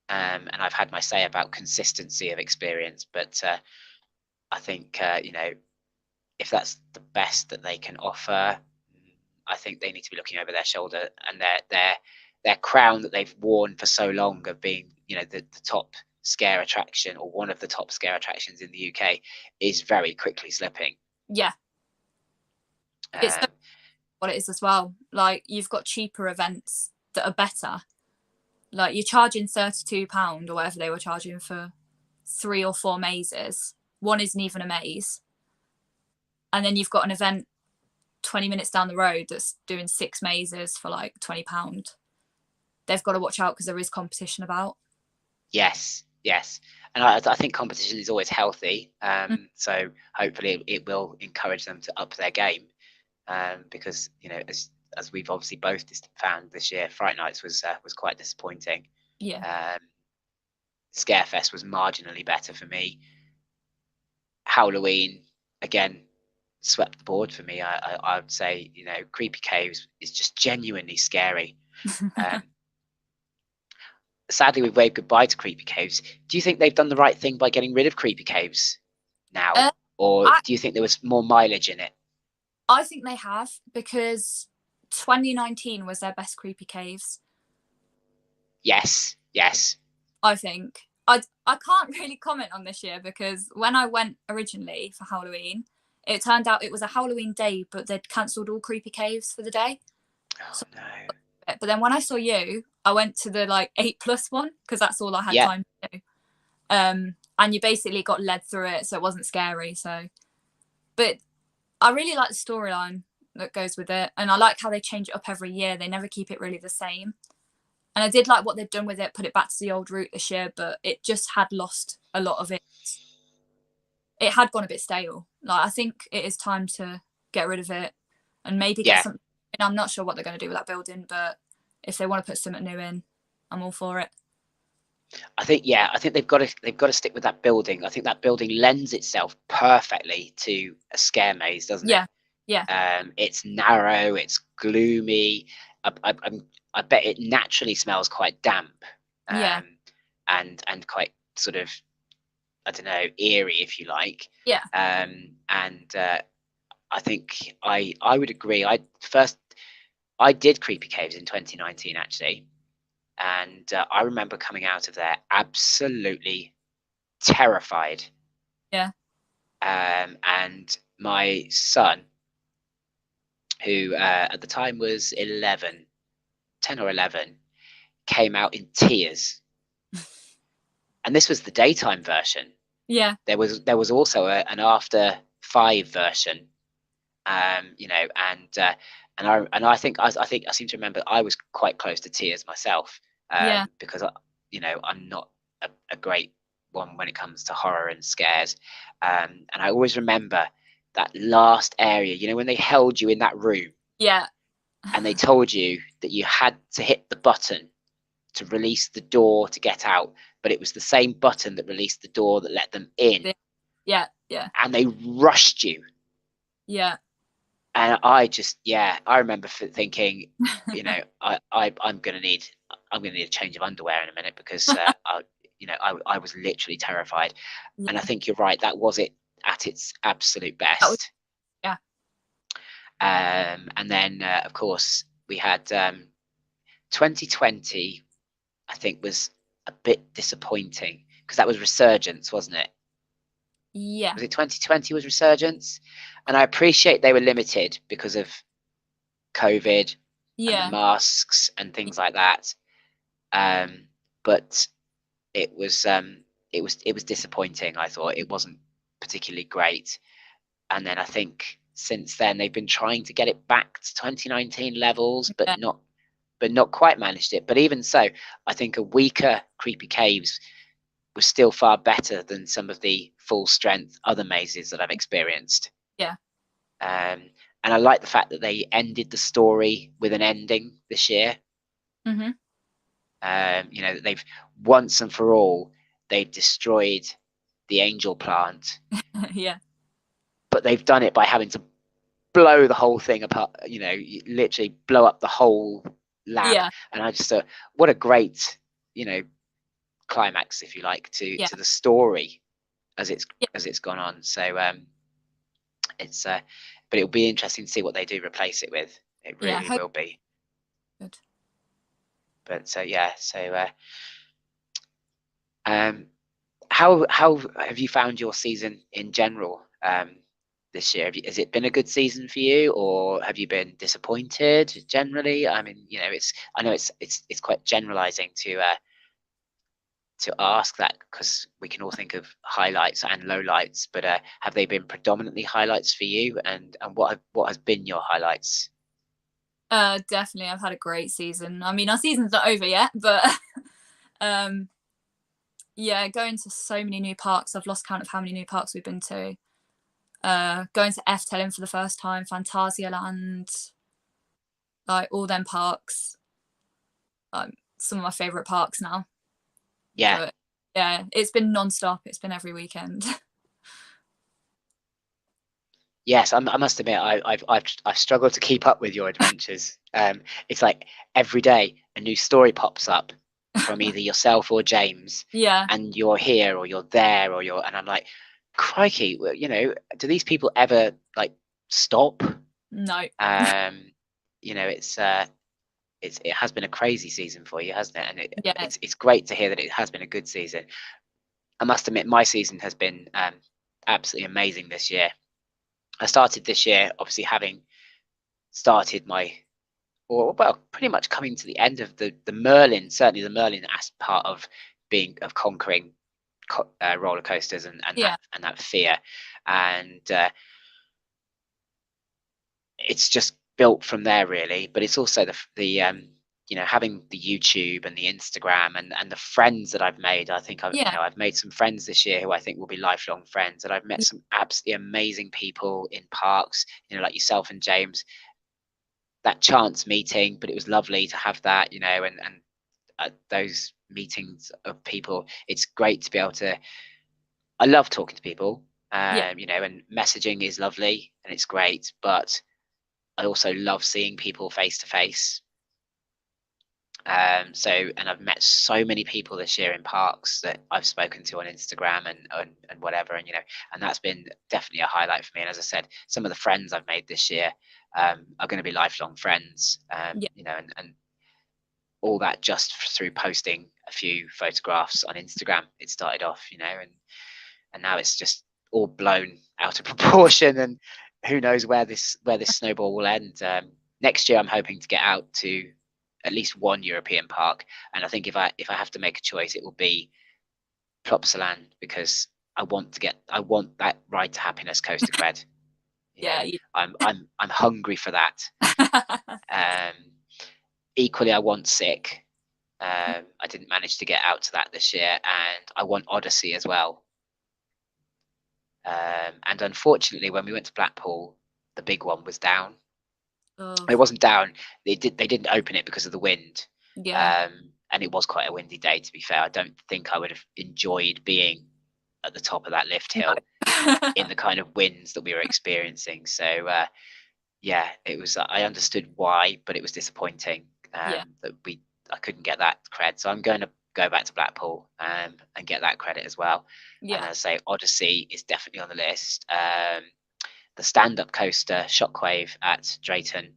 and I've had my say about consistency of experience, but I think if that's the best that they can offer, I think they need to be looking over their shoulder, and their crown that they've worn for so long of being the top scare attraction, or one of the top scare attractions in the UK, is very quickly slipping. It's what it is as well. Like, you've got cheaper events that are better. Like, you're charging £32 or whatever they were charging for 3 or 4 mazes. One isn't even a maze. And then you've got an event 20 minutes down the road that's doing 6 mazes for like £20. They've got to watch out because there is competition about. Yes. And I think competition is always healthy. So hopefully it will encourage them to up their game. Because as we've obviously both found this year, Fright Nights was quite disappointing. Scarefest was marginally better for me. Halloween again swept the board for me. I would say Creepy Caves is just genuinely scary. Sadly, we've waved goodbye to Creepy Caves. Do you think they've done the right thing by getting rid of Creepy Caves now, or do you think there was more mileage in it? I think they have, because 2019 was their best Creepy Caves. Yes, yes. I think. I can't really comment on this year because when I went originally for Halloween, it turned out it was a Halloween day, but they'd cancelled all creepy caves for the day. Oh So, no. but then when I saw you, I went to the like 8+ one because that's all I had Yeah, time to do. And you basically got led through it, so it wasn't scary. So, but I really like the storyline that goes with it, and I like how they change it up every year. They never keep it really the same. And I did like what they've done with it, put it back to the old route this year, but it just had lost a lot of it. It had gone a bit stale. Like I think it is time to get rid of it and maybe get yeah. something. I'm not sure what they're going to do with that building, but if they want to put something new in, I'm all for it. I think they've got to stick with that building. I think that building lends itself perfectly to a scare maze, doesn't it? Yeah, yeah, It's narrow, it's gloomy. I bet it naturally smells quite damp, yeah, and quite sort of, I don't know, eerie, if you like. yeah, And I think I would agree. I did Creepy Caves in 2019 actually, and I remember coming out of there absolutely terrified. yeah, And my son, who at the time was 11, 10 or 11, came out in tears. And this was the daytime version. yeah, There was also an after 5 version, and I seem to remember I was quite close to tears myself, yeah, because I'm not a great one when it comes to horror and scares, and I always remember that last area, when they held you in that room yeah, and they told you that you had to hit the button to release the door to get out, but it was the same button that released the door that let them in, yeah, yeah, and they rushed you. yeah, And I remember thinking, I'm gonna need a change of underwear in a minute, because I was literally terrified. And I yeah. think you're right, that was it at its absolute That was best. yeah, And then of course we had 2020. I think was a bit disappointing because that was Resurgence, wasn't it? yeah, Was it 2020 was Resurgence? And I appreciate they were limited because of COVID and the yeah, masks and things like that. But it was disappointing. I thought it wasn't particularly great. And then I think since then they've been trying to get it back to 2019 levels, yeah, but not quite managed it. But even so, I think a weaker Creepy Caves was still far better than some of the full strength other mazes that I've experienced. yeah. And I like the fact that they ended the story with an ending this year. Mhm. They've once and for all they've destroyed the angel plant, Yeah, but they've done it by having to blow the whole thing apart. Literally blow up the whole lab. yeah, And I just thought, what a great, climax, if you like, to yeah, the story as yeah, it's gone on. So it's but it'll be interesting to see what they do replace it with. It yeah. really will be. Good. But um how have you found your season in general, this year? Has it been a good season for you, or have you been disappointed generally? I mean, I know it's quite generalizing to ask that, because we can all think of highlights and lowlights, but have they been predominantly highlights for you, and what has been your highlights? Definitely, I've had a great season. I mean, our season's not over yet, but um, yeah, going to so many new parks. I've lost count of how many new parks we've been to. Going to Efteling for the first time, Phantasialand, like all them parks. Some of my favourite parks now. Yeah. But yeah, it's been non-stop. It's been every weekend. Yes, I must admit, I've struggled to keep up with your adventures. It's like every day a new story pops up from either yourself or James, Yeah, and you're here or you're there, and I'm like, crikey, well, do these people ever like stop? no, Um, it's it has been a crazy season for you, hasn't it? And Yeah, it's great to hear that it has been a good season. I must admit, my season has been absolutely amazing this year. I started this year, obviously having started or well, pretty much coming to the end of the Merlin, certainly the Merlin as part of conquering roller coasters yeah, and that fear, and it's just built from there really. But it's also having the YouTube and the Instagram and the friends that I've made. I think yeah, I've made some friends this year who I think will be lifelong friends, and I've met yeah, some absolutely amazing people in parks, like yourself and James. That chance meeting, but it was lovely to have that, and those meetings of people. It's great to be able to. I love talking to people, yeah, and messaging is lovely and it's great, but I also love seeing people face to face. And I've met so many people this year in parks that I've spoken to on Instagram and whatever, and that's been definitely a highlight for me. And as I said, some of the friends I've made this year are going to be lifelong friends, yeah, and all that just through posting a few photographs on Instagram. It started off, and now it's just all blown out of proportion, and who knows where this snowball will end. Next year, I'm hoping to get out to at least one European park, and I think if I have to make a choice, it will be Plopsaland, because I want that Ride to Happiness coaster cred. yeah. I'm hungry for that. Um, Equally, I want Sick. I didn't manage to get out to that this year, and I want Odyssey as well. And unfortunately, when we went to Blackpool, the big one was down. Oh, It wasn't down. They didn't open it because of the wind, yeah. and it was quite a windy day. To be fair, I don't think I would have enjoyed being at the top of that lift No. hill in the kind of winds that we were experiencing. So yeah, it was. I understood why, but it was disappointing Yeah, that I couldn't get that cred. So I'm going to go back to Blackpool and get that credit as well. And yeah, as I say, Odyssey is definitely on the list. The stand-up coaster Shockwave at Drayton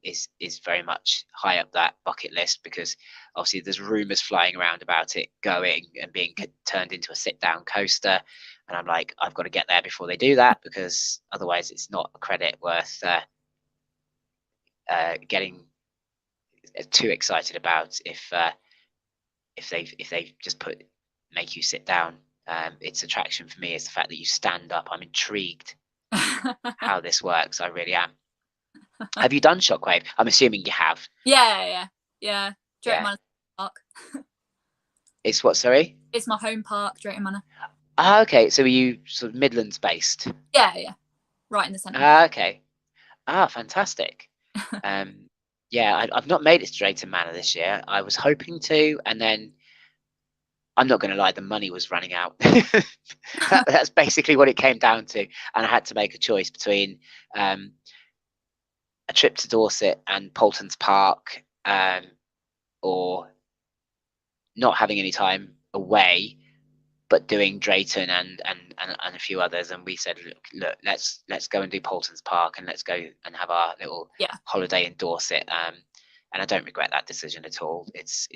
is very much high up that bucket list, because obviously there's rumours flying around about it going and being turned into a sit-down coaster, and I'm like, I've got to get there before they do that, because otherwise it's not a credit worth getting too excited about if they just make you sit down. Its attraction for me is the fact that you stand up. I'm intrigued how this works. I really am. Have you done Shockwave? I'm assuming you have. yeah, yeah. Drayton Yeah. Manor Park. It's what, sorry? It's my home park, Drayton Manor. Ah, okay. So are you sort of Midlands based? Yeah, right in the centre. Ah, okay. Ah, fantastic. Um, yeah, I've not made it to Drayton Manor this year. I was hoping to, and then I'm not going to lie, the money was running out. That's basically what it came down to, and I had to make a choice between um, a trip to Dorset and Poulton's Park, or not having any time away, but doing Drayton and a few others. And we said, look, let's go and do Poulton's Park, and let's go and have our little Yeah, holiday in Dorset. And I don't regret that decision at all. It's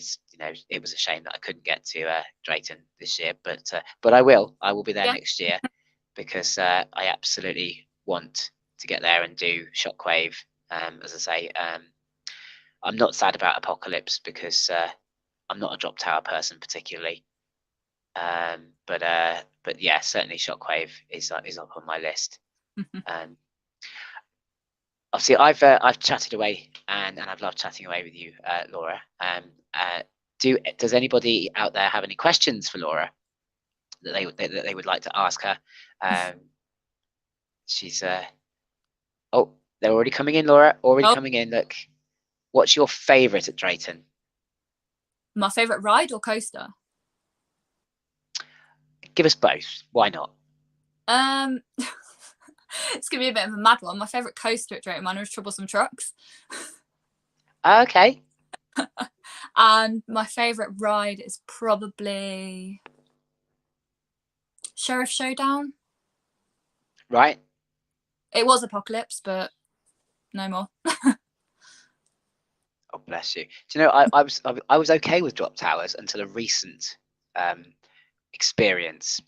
it was a shame that I couldn't get to Drayton this year, but I will be there yeah, next year, because I absolutely want to get there and do Shockwave. As I say, I'm not sad about Apocalypse, because I'm not a drop tower person particularly. But yeah, certainly Shockwave is up on my list. Um, Obviously, I've chatted away, and I've loved chatting away with you, Laura. Does anybody out there have any questions for Laura that they would like to ask her? Um, she's oh, they're already coming in, Laura. Already Oh, coming in. Look, what's your favourite at Drayton? my favourite ride or coaster? Give us both. Why not? Um, it's gonna be a bit of a mad one. My favourite coaster at Drayton Manor is Troublesome Trucks, Okay, and my favourite ride is probably Sheriff Showdown. right. It was Apocalypse, but no more. Oh, bless you. Do you know, I was okay with drop towers until a recent experience.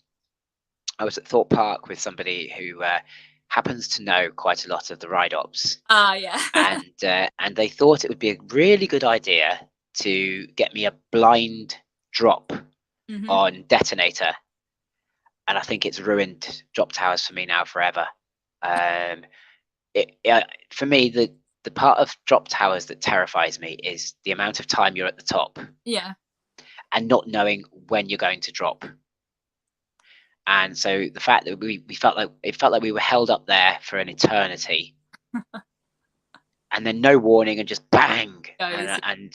I was at Thorpe Park with somebody who happens to know quite a lot of the ride ops, Ah, yeah. and they thought it would be a really good idea to get me a blind drop Hmm. on detonator, and I think it's ruined drop towers for me now forever. Um, for me, the part of drop towers that terrifies me is the amount of time you're at the top Yeah. and not knowing when you're going to drop. And so the fact that we felt like we were held up there for an eternity, and then no warning and just bang, Goes. and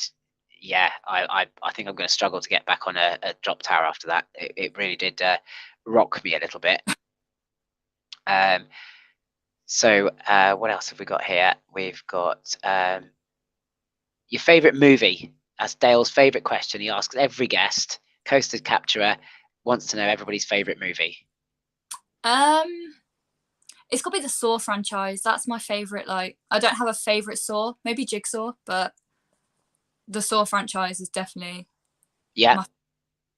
yeah, I think I'm going to struggle to get back on a drop tower after that. It really did rock me a little bit. So what else have we got here? We've got your favorite movie. That's Dale's favorite question. He asks every guest. Coaster Capturer wants to know everybody's favorite movie. It's got to be the Saw franchise. That's my favorite. Like, I don't have a favorite Saw. Maybe Jigsaw, but the Saw franchise is definitely my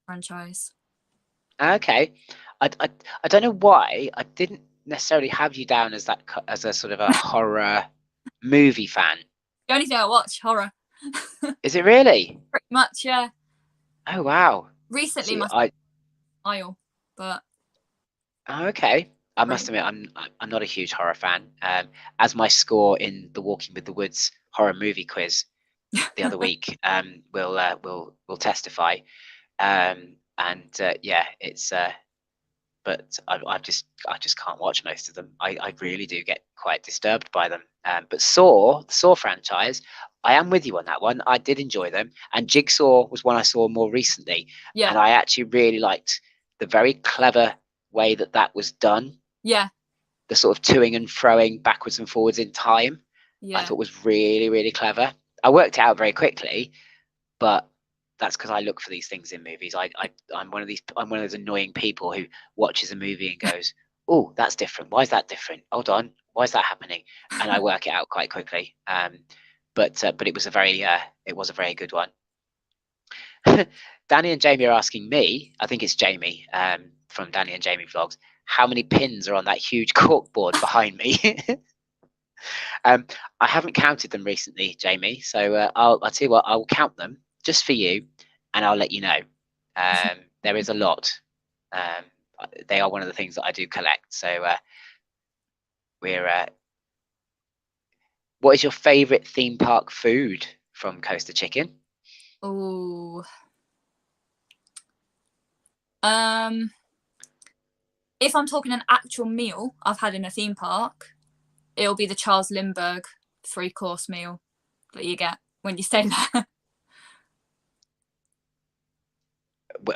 franchise. Okay, I don't know why I didn't necessarily have you down as that as a sort of a horror movie fan. The only thing I watch horror. Is it really? Pretty much, yeah. Oh wow. Recently, See, my style, but okay. I must admit, I'm not a huge horror fan. As my score in the Walking with the Woods horror movie quiz the other week will testify. And yeah, it's but I just can't watch most of them. I really do get quite disturbed by them. But the Saw franchise, I am with you on that one. I did enjoy them, and Jigsaw was one I saw more recently, yeah, and I actually really liked the very clever way that was done. yeah, The sort of toing and froing backwards and forwards in time, I yeah. thought was really, really clever. I worked it out very quickly, but that's because I look for these things in movies. I'm one of those annoying people who watches a movie and goes, "Oh, that's different. Why is that different? Hold on, why is that happening?" And I work it out quite quickly. But it was a very good one. Danny and Jamie are asking me. I think it's Jamie from Danny and Jamie vlogs. How many pins are on that huge corkboard behind me? I haven't counted them recently, Jamie. So I'll tell you what. I will count them just for you, and I'll let you know. There is a lot. Um, they are one of the things that I do collect. So we're. What is your favourite theme park food from Coaster Chicken? Oh, if I'm talking an actual meal I've had in a theme park, it'll be the Charles Lindbergh 3-course meal that you get when you stay there.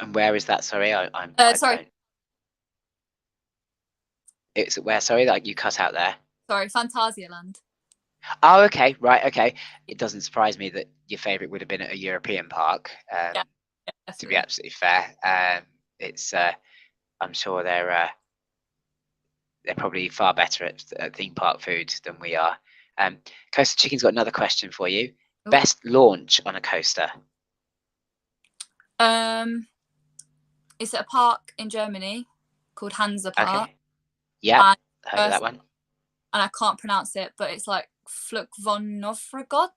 And where is that? Sorry, I Sorry, don't. It's where? Sorry, like you cut out there. Phantasialand. Oh, okay, right, okay. It doesn't surprise me that your favourite would have been at a European park. Yeah, To be definitely. absolutely fair, it's. I'm sure they're probably far better at theme park food than we are. Coaster Chicken's got another question for you. Oh. Best launch on a coaster? It's at a park in Germany called Hansa Park. Okay. Yeah, And, heard of that one. and I can't pronounce it, but it's like Fluk von Novgorod.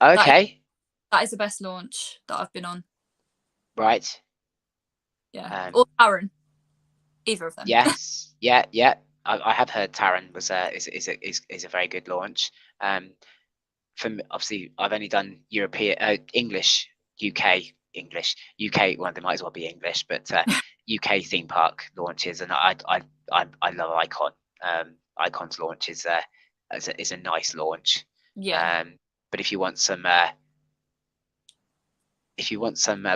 Okay. That is the best launch that I've been on. Right. Yeah. Or Taron. Either of them. Yes. Yeah. Yeah. I have heard Taron was is a very good launch. From obviously, I've only done European, English, UK. Well, they might as well be English, but UK theme park launches, and I love Icon. Icon's launch is a nice launch. Yeah. But if you want some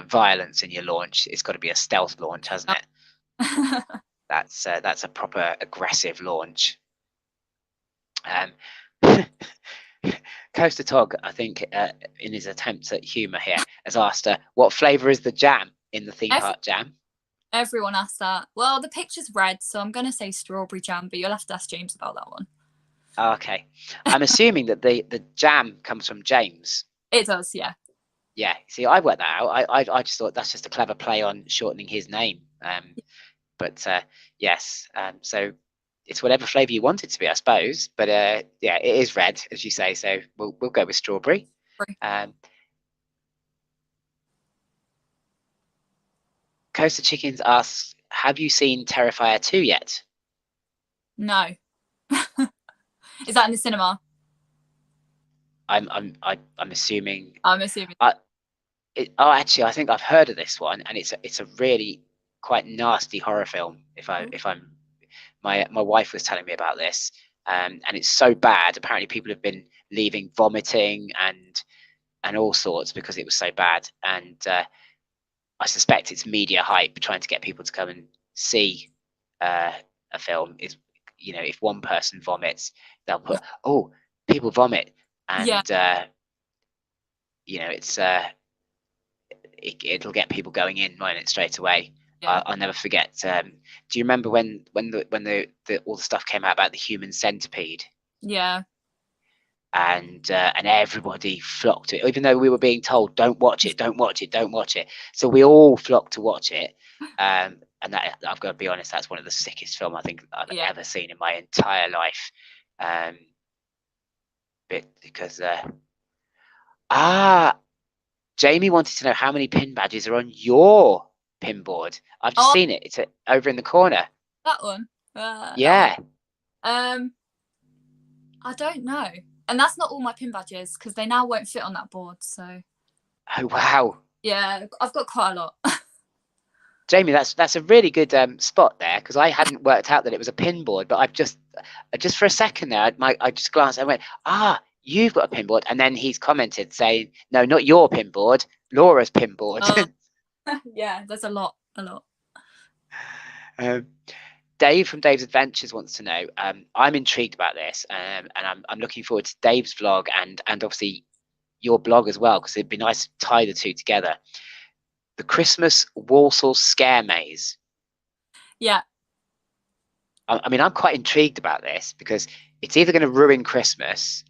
violence in your launch, it's got to be a stealth launch, hasn't it? That's a proper aggressive launch. Coaster Tog, I think, in his attempts at humour here, has asked, "What flavour is the jam in the theme park jam?" Everyone asks that. Well, the picture's red, so I'm gonna say strawberry jam, but you'll have to ask James about that one. Okay. I'm assuming that the jam comes from James. It does, yeah. Yeah. See, I worked that out. I just thought that's just a clever play on shortening his name. But yes. So it's whatever flavour you want it to be, I suppose. But yeah, it is red, as you say. So we'll go with strawberry. Coaster Chickens asks, have you seen Terrifier 2 yet? No. Is that in the cinema? I'm assuming. I'm assuming. Actually, I think I've heard of this one, and it's a really quite nasty horror film. If I'm my wife was telling me about this, and it's so bad. Apparently, people have been leaving vomiting and all sorts because it was so bad. And I suspect it's media hype trying to get people to come and see a film. Is if one person vomits, they'll put people vomit, and it's it'll get people going in on it straight away. Yeah. I'll never forget. Do you remember when all the stuff came out about the human centipede? Yeah. And everybody flocked to it, even though we were being told, don't watch it, don't watch it, don't watch it. So we all flocked to watch it. And that, I've got to be honest, that's one of the sickest film I think I've ever seen in my entire life. Because Jamie wanted to know how many pin badges are on your pin board. I've just seen it. It's over in the corner. That one. Yeah. That one. I don't know. And that's not all my pin badges because they now won't fit on that board. So. Oh wow. Yeah, I've got quite a lot. Jamie, that's a really good spot there, because I hadn't worked out that it was a pin board, but I've just for a second there, I just glanced and went, you've got a pin board, and then he's commented saying, no, not your pin board, Laura's pin board. Yeah, there's a lot. Dave from Dave's Adventures wants to know. I'm intrigued about this, and I'm looking forward to Dave's vlog and obviously your blog as well, because it'd be nice to tie the two together. The Christmas Walsall Scare Maze. Yeah. I mean, I'm quite intrigued about this because it's either going to ruin Christmas,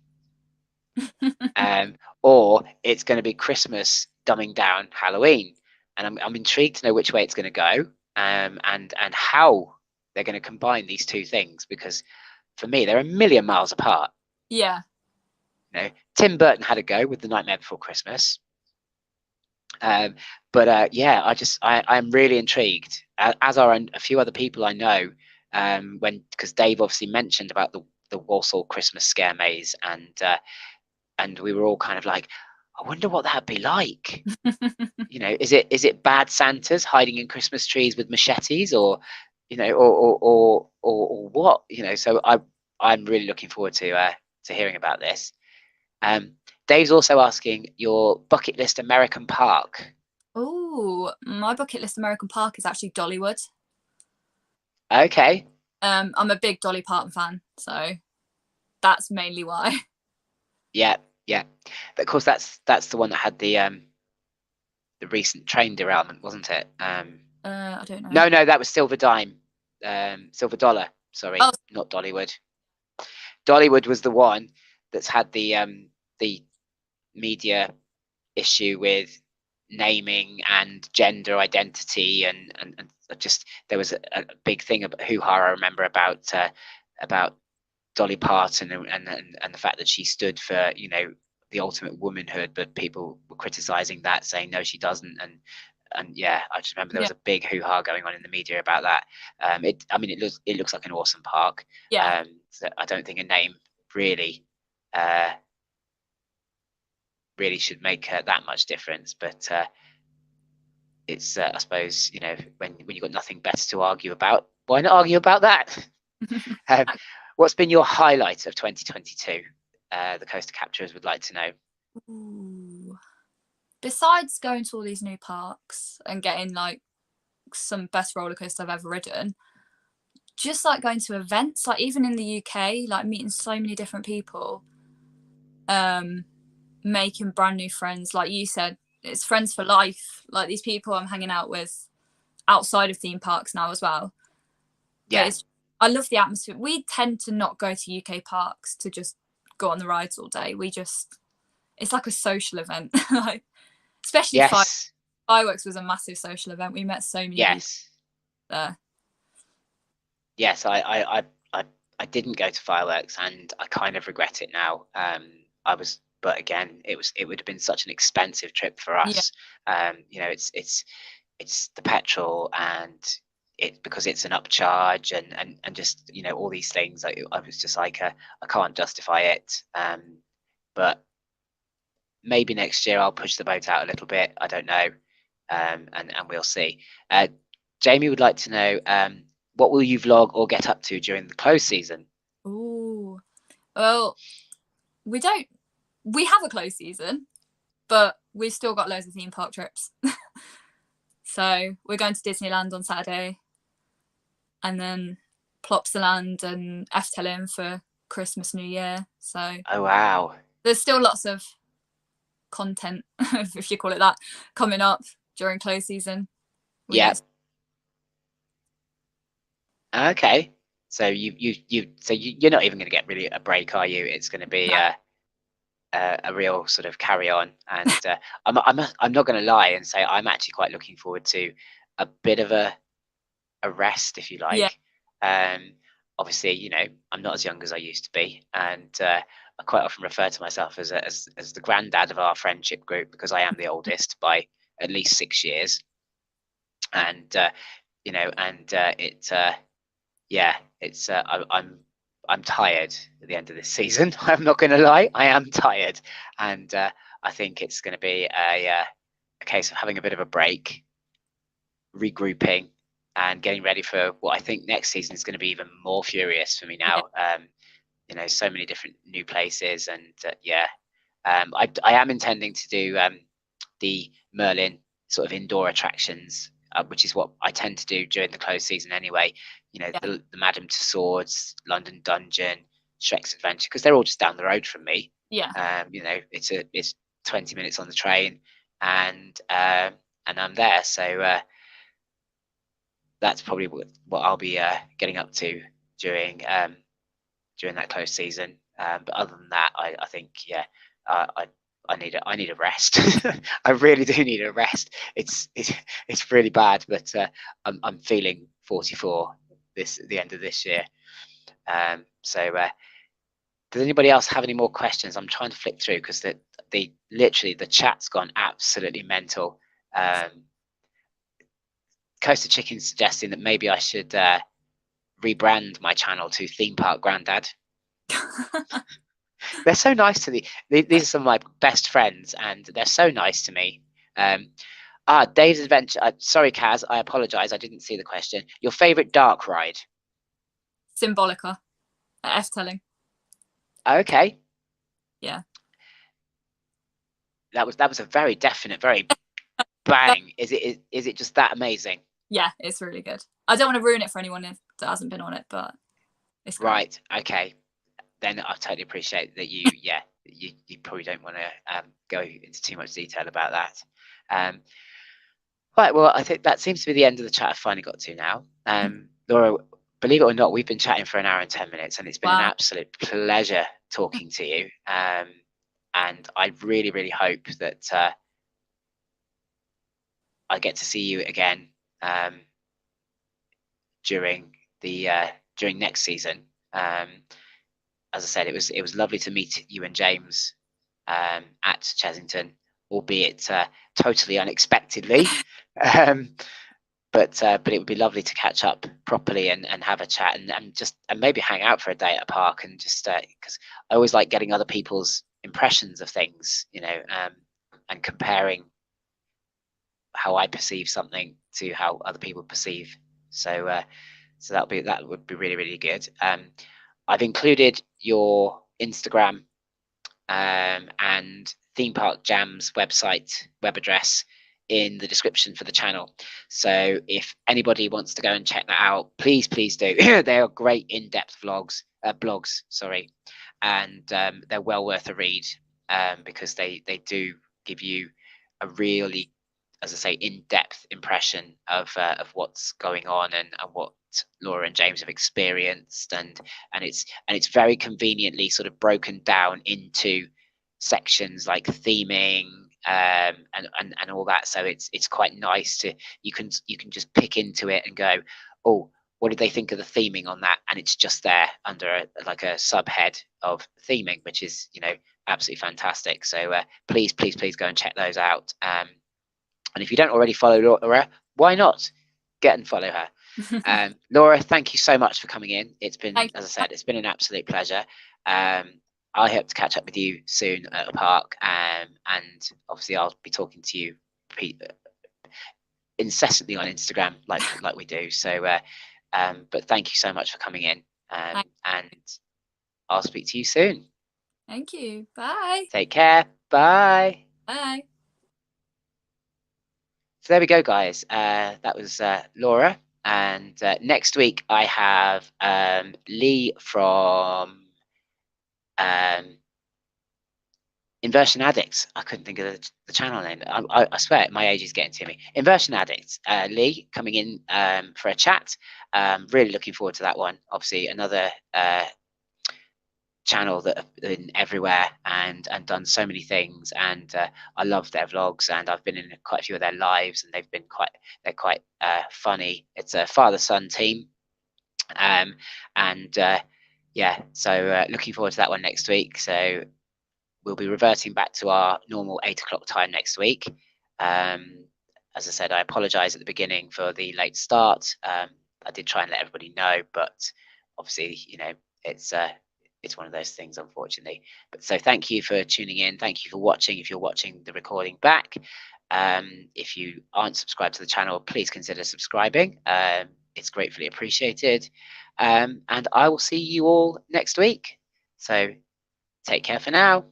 or it's going to be Christmas dumbing down Halloween, and I'm intrigued to know which way it's going to go, and how they're going to combine these two things, because for me they're a million miles apart. Yeah. Tim Burton had a go with The Nightmare Before Christmas, but yeah, I'm really intrigued, as are a few other people I know, because Dave obviously mentioned about the Walsall Christmas Scare Maze, and we were all kind of like, I wonder what that'd be like. Is it bad Santas hiding in Christmas trees with machetes, or or what? So I'm really looking forward to hearing about this. Dave's also asking your bucket list American park. Oh, my bucket list American park is actually Dollywood. Okay. I'm a big Dolly Parton fan, so that's mainly why. Yeah. But of course, that's the one that had the recent train derailment, wasn't it? I don't know. No, that was Silver Dime, Silver Dollar. Sorry, not Dollywood. Dollywood was the one that's had the media issue with naming and gender identity, and just there was a big thing about hoo-ha, I remember, about Dolly Parton and the fact that she stood for the ultimate womanhood, but people were criticizing that, saying no, she doesn't, and yeah, I just remember there was a big hoo-ha going on in the media about that. It looks like an awesome park. Yeah. So I don't think a name really should make that much difference, but it's I suppose when you've got nothing better to argue about, why not argue about that? What's been your highlight of 2022? The coaster capturers would like to know. Ooh. Besides going to all these new parks and getting like some best roller coaster I've ever ridden, just like going to events, like even in the UK, like meeting so many different people, making brand new friends. Like you said, it's friends for life. Like these people I'm hanging out with outside of theme parks now as well. Yeah. I love the atmosphere. We tend to not go to UK parks to just go on the rides all day. It's like a social event, like, especially Yes, fireworks was a massive social event. We met so many people yes, there. yes. I didn't go to fireworks, and I kind of regret it now. But again, it would have been such an expensive trip for Yeah, us. You know, it's the petrol, and because it's an upcharge, and just, you know, all these things. I was just like, I can't justify it. But maybe next year I'll push the boat out a little bit. I don't know, and we'll see. Jamie would like to know, what will you vlog or get up to during the close season? ooh, well, we have a close season, but we've still got loads of theme park trips. So we're going to Disneyland on Saturday, and then Plopsaland and Efteling for Christmas, New Year. So Oh wow! there's still lots of content, if you call it that, coming up during close season. Yeah. Okay. So you're not even going to get really a break, are you? It's going to be a real sort of carry on. And I'm not going to lie and say I'm actually quite looking forward to a bit of a rest, if you Yeah, like. Obviously, you know, I'm not as young as I used to be, and I quite often refer to myself as the granddad of our friendship group, because I am the oldest by at least 6 years. And you know, and yeah, it's I'm tired at the end of this season. I'm not going to lie, I am tired, and I think it's going to be a case of having a bit of a break, regrouping, and getting ready for what I think next season is going to be even more furious for me yeah, now. You know, so many different new places, and yeah, I am intending to do the Merlin sort of indoor attractions, which is what I tend to do during the closed season anyway. You know, yeah, the Madame Tussauds, London Dungeon, Shrek's Adventure, because they're all just down the road from me. yeah. You know, it's 20 minutes on the train, and I'm there. So that's probably what I'll be getting up to during during that close season. But other than that, I think, yeah, I need a rest. I really do need a rest. It's really bad, but I'm feeling 44 the end of this year. So does anybody else have any more questions? I'm trying to flick through because literally the chat's gone absolutely mental. Coaster Chicken suggesting that maybe I should rebrand my channel to Theme Park Grandad. They're so nice to me. These are some of my best friends, and they're so nice to me. Dave's Adventure. Sorry, Kaz, I apologise. I didn't see the question. Your favourite dark ride? Symbolica at Efteling. Okay, Yeah. that was a very definite, very bang. Is it just that amazing? Yeah, it's really good. I don't want to ruin it for anyone that hasn't been on it, but it's great. Right. Okay. Then I totally appreciate that you. Yeah, you probably don't want to go into too much detail about that. Right. Well, I think that seems to be the end of the chat I've finally got to now. Laura, believe it or not, we've been chatting for an hour and 10 minutes, and it's been an Wow. absolute pleasure talking to you. And I really, really hope that I get to see you again during during next season. As I said, it was lovely to meet you and James at Chesington, albeit totally unexpectedly. Um, but it would be lovely to catch up properly and have a chat and maybe hang out for a day at a park, and just because I always like getting other people's impressions of things, you know, and comparing how I perceive something to how other people perceive. So that would be really, really good. I've included your Instagram and Theme Park Jam's web address in the description for the channel. So if anybody wants to go and check that out, please do. They are great in-depth blogs, sorry, and they're well worth a read, because they do give you a really, as I say, in-depth impression of what's going on, and what Laura and James have experienced, and it's very conveniently sort of broken down into sections like theming, and all that. So it's quite nice to, you can just pick into it and go, oh, what did they think of the theming on that? And it's just there under like a subhead of theming, which is, you know, absolutely fantastic. So please go and check those out. And if you don't already follow Laura, why not get and follow her? Laura, thank you so much for coming in. It's been, as I said, it's been an absolute pleasure. I hope to catch up with you soon at a park, and obviously I'll be talking to you incessantly on Instagram like we do. So but thank you so much for coming in, and I'll speak to you soon. Thank you. Bye. Take care. Bye. Bye. So there we go, guys. That was Laura. And next week I have Lee from Inversion Addicts. I couldn't think of the channel name. I swear my age is getting to me. Inversion Addicts. Lee coming in for a chat. Really looking forward to that one. Obviously another channel that have been everywhere and done so many things, and I love their vlogs, and I've been in quite a few of their lives, and they're quite funny. It's a father-son team, and yeah, so looking forward to that one next week. So we'll be reverting back to our normal 8 o'clock time next week. As I said, I apologize at the beginning for the late start. I did try and let everybody know, but obviously, you know, it's one of those things, unfortunately. But so thank you for tuning in. Thank you for watching. If you're watching the recording back, if you aren't subscribed to the channel, please consider subscribing. It's gratefully appreciated. And I will see you all next week. So take care for now.